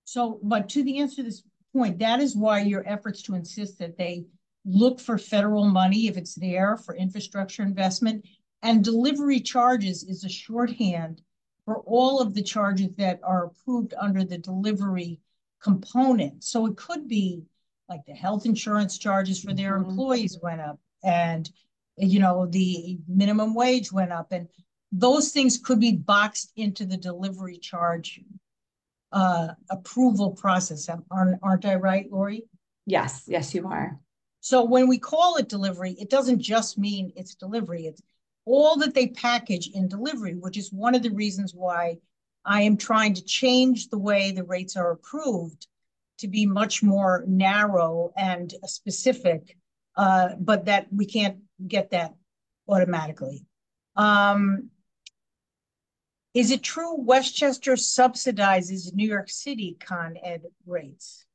So, but to the answer to this point, that is why your efforts to insist that they look for federal money if it's there for infrastructure investment, and delivery charges is a shorthand for all of the charges that are approved under the delivery component. So it could be like the health insurance charges for their employees went up, and the minimum wage went up, and those things could be boxed into the delivery charge approval process. Aren't I right, Lori? Yes, yes, you are. So when we call it delivery, it doesn't just mean it's delivery. It's all that they package in delivery, which is one of the reasons why I am trying to change the way the rates are approved to be much more narrow and specific, but that we can't get that automatically. Is it true Westchester subsidizes New York City Con Ed rates?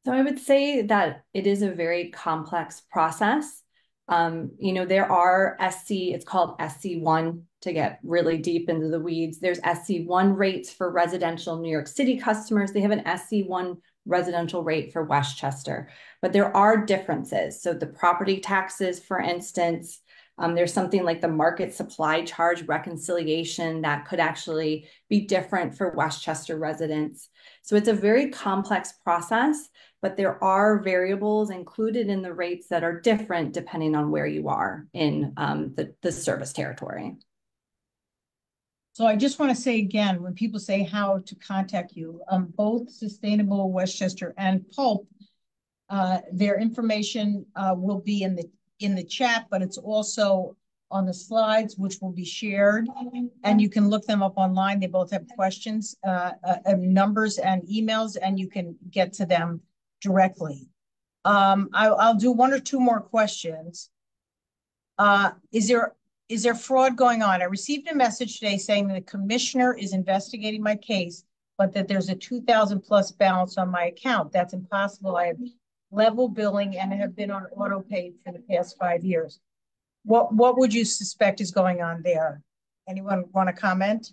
So I would say that it is a very complex process. There are it's called SC1 to get really deep into the weeds. There's SC1 rates for residential New York City customers. They have an SC1 residential rate for Westchester, but there are differences. So the property taxes, for instance, there's something like the market supply charge reconciliation that could actually be different for Westchester residents. So it's a very complex process, but there are variables included in the rates that are different depending on where you are in the service territory. So I just want to say again, when people say how to contact you, both Sustainable Westchester and Pulp, their information will be in the chat, but it's also on the slides, which will be shared, and you can look them up online. They both have questions, numbers, and emails, and you can get to them directly. I'll do one or two more questions. Is there fraud going on? I received a message today saying that the commissioner is investigating my case, but that there's a 2,000 plus balance on my account. That's impossible. I have level billing and have been on auto pay for the past 5 years. What would you suspect is going on there? Anyone want to comment?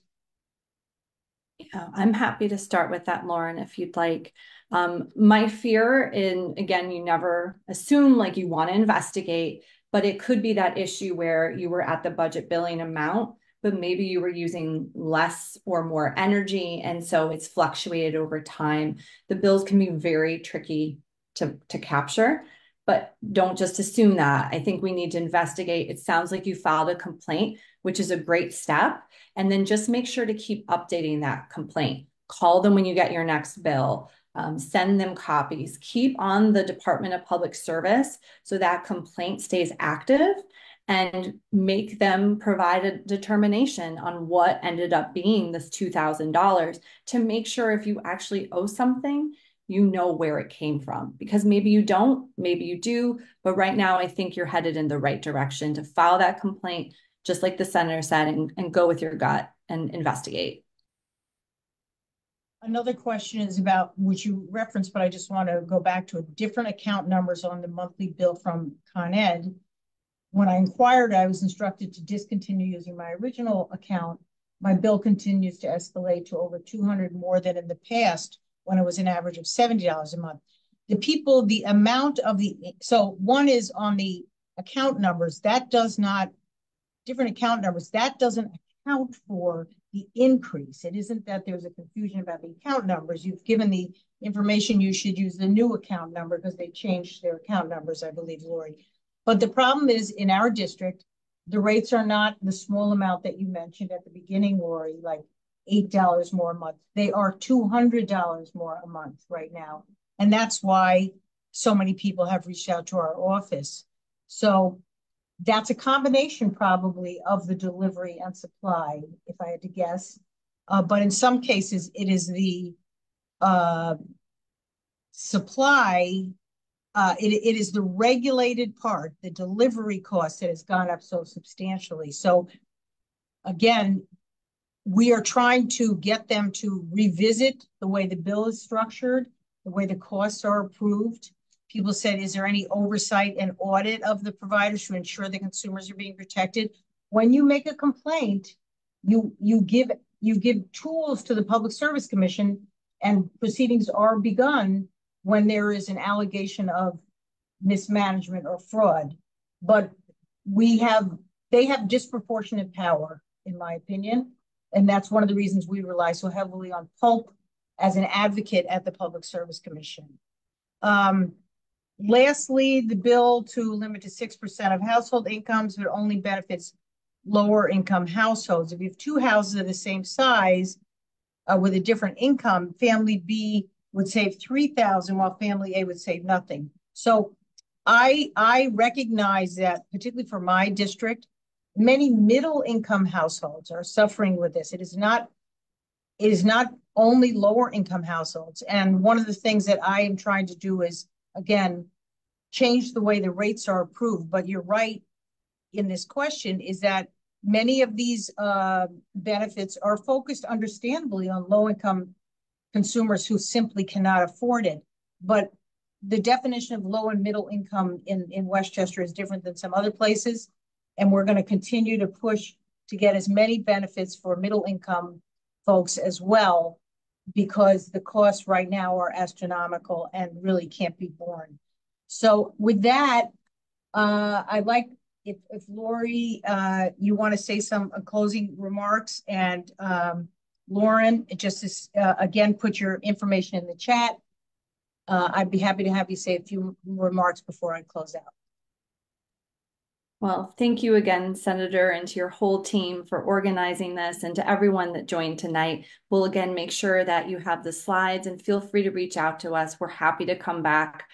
Yeah, I'm happy to start with that, Lauren, if you'd like. My fear, and again, you never assume like you want to investigate, but it could be that issue where you were at the budget billing amount, but maybe you were using less or more energy, and so it's fluctuated over time. The bills can be very tricky to capture, but don't just assume that. I think we need to investigate. It sounds like you filed a complaint, which is a great step. And then just make sure to keep updating that complaint. Call them when you get your next bill. Send them copies. Keep on the Department of Public Service so that complaint stays active, and make them provide a determination on what ended up being this $2,000 to make sure if you actually owe something, you know where it came from, because maybe you don't, maybe you do, but right now I think you're headed in the right direction to file that complaint, just like the senator said, and go with your gut and investigate. Another question is about, which you referenced, but I just want to go back to it, different account numbers on the monthly bill from Con Ed. When I inquired, I was instructed to discontinue using my original account. My bill continues to escalate to over 200 more than in the past, when it was an average of $70 a month. The amount of so one is on the account numbers, that does not, different account numbers, that doesn't account for the increase. It isn't that there's a confusion about the account numbers. You've given the information, you should use the new account number because they changed their account numbers, I believe, Lori. But the problem is in our district, the rates are not the small amount that you mentioned at the beginning, Lori, like $8 more a month. They are $200 more a month right now. And that's why so many people have reached out to our office. So that's a combination probably of the delivery and supply, if I had to guess. But in some cases, it is the supply it is the regulated part, the delivery cost that has gone up so substantially. So again, we are trying to get them to revisit the way the bill is structured, the way the costs are approved. People said, is there any oversight and audit of the providers to ensure the consumers are being protected? When you make a complaint, you give tools to the Public Service Commission, and proceedings are begun when there is an allegation of mismanagement or fraud. But they have disproportionate power, in my opinion. And that's one of the reasons we rely so heavily on PULP as an advocate at the Public Service Commission. Lastly, the bill to limit to 6% of household incomes, but only benefits lower income households. If you have two houses of the same size with a different income, family B would save $3,000 while family A would save nothing. So I recognize that, particularly for my district, many middle income households are suffering with this. It is not only lower income households. And one of the things that I am trying to do is, again, change the way the rates are approved. But you're right in this question, is that many of these benefits are focused understandably on low income consumers who simply cannot afford it. But the definition of low and middle income in Westchester is different than some other places. And we're going to continue to push to get as many benefits for middle income folks as well, because the costs right now are astronomical and really can't be borne. So with that, I'd like, if Lori, you want to say some closing remarks, and Lauren, just again, put your information in the chat. I'd be happy to have you say a few remarks before I close out. Well, thank you again, Senator, and to your whole team for organizing this, and to everyone that joined tonight. We'll again make sure that you have the slides, and feel free to reach out to us. We're happy to come back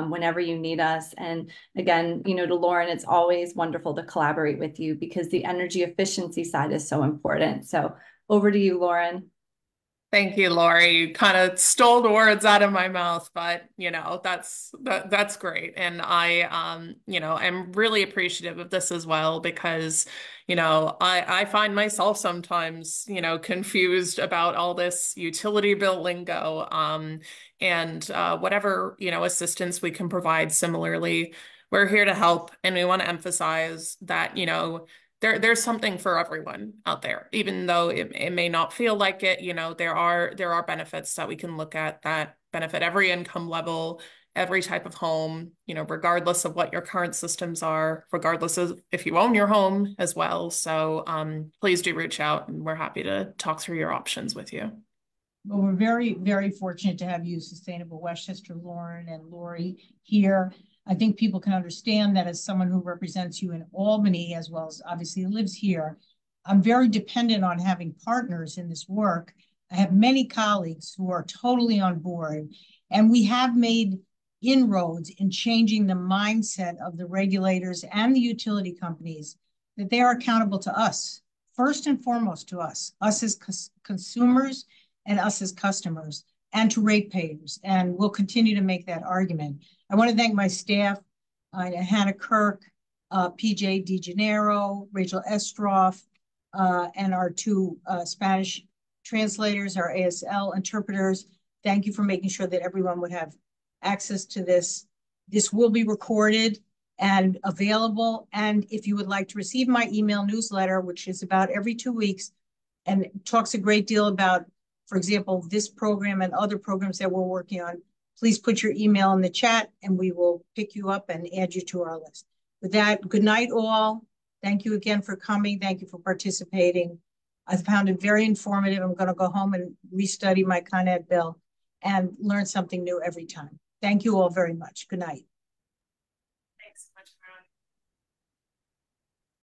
whenever you need us. And again, to Lauren, it's always wonderful to collaborate with you, because the energy efficiency side is so important. So over to you, Lauren. Thank you, Lori. You kind of stole the words out of my mouth, but that's great. And I am really appreciative of this as well, because I find myself sometimes confused about all this utility bill lingo, and whatever assistance we can provide. Similarly, we're here to help, and we want to emphasize that there's something for everyone out there, even though it may not feel like it. There are benefits that we can look at that benefit every income level, every type of home, regardless of what your current systems are, regardless of if you own your home as well. So please do reach out, and we're happy to talk through your options with you. Well, we're very, very fortunate to have you, Sustainable Westchester, Lauren and Lori, here. I think people can understand that as someone who represents you in Albany, as well as obviously lives here, I'm very dependent on having partners in this work. I have many colleagues who are totally on board, and we have made inroads in changing the mindset of the regulators and the utility companies, that they are accountable to us, first and foremost to us as consumers and us as customers, and to ratepayers. And we'll continue to make that argument. I want to thank my staff, Hannah Kirk, PJ DeGennaro, Rachel Estroff, and our two Spanish translators, our ASL interpreters. Thank you for making sure that everyone would have access to this. This will be recorded and available. And if you would like to receive my email newsletter, which is about every 2 weeks, and talks a great deal about, for example, this program and other programs that we're working on, please put your email in the chat, and we will pick you up and add you to our list. With that, good night, all. Thank you again for coming. Thank you for participating. I found it very informative. I'm going to go home and restudy my Con Ed bill and learn something new every time. Thank you all very much. Good night.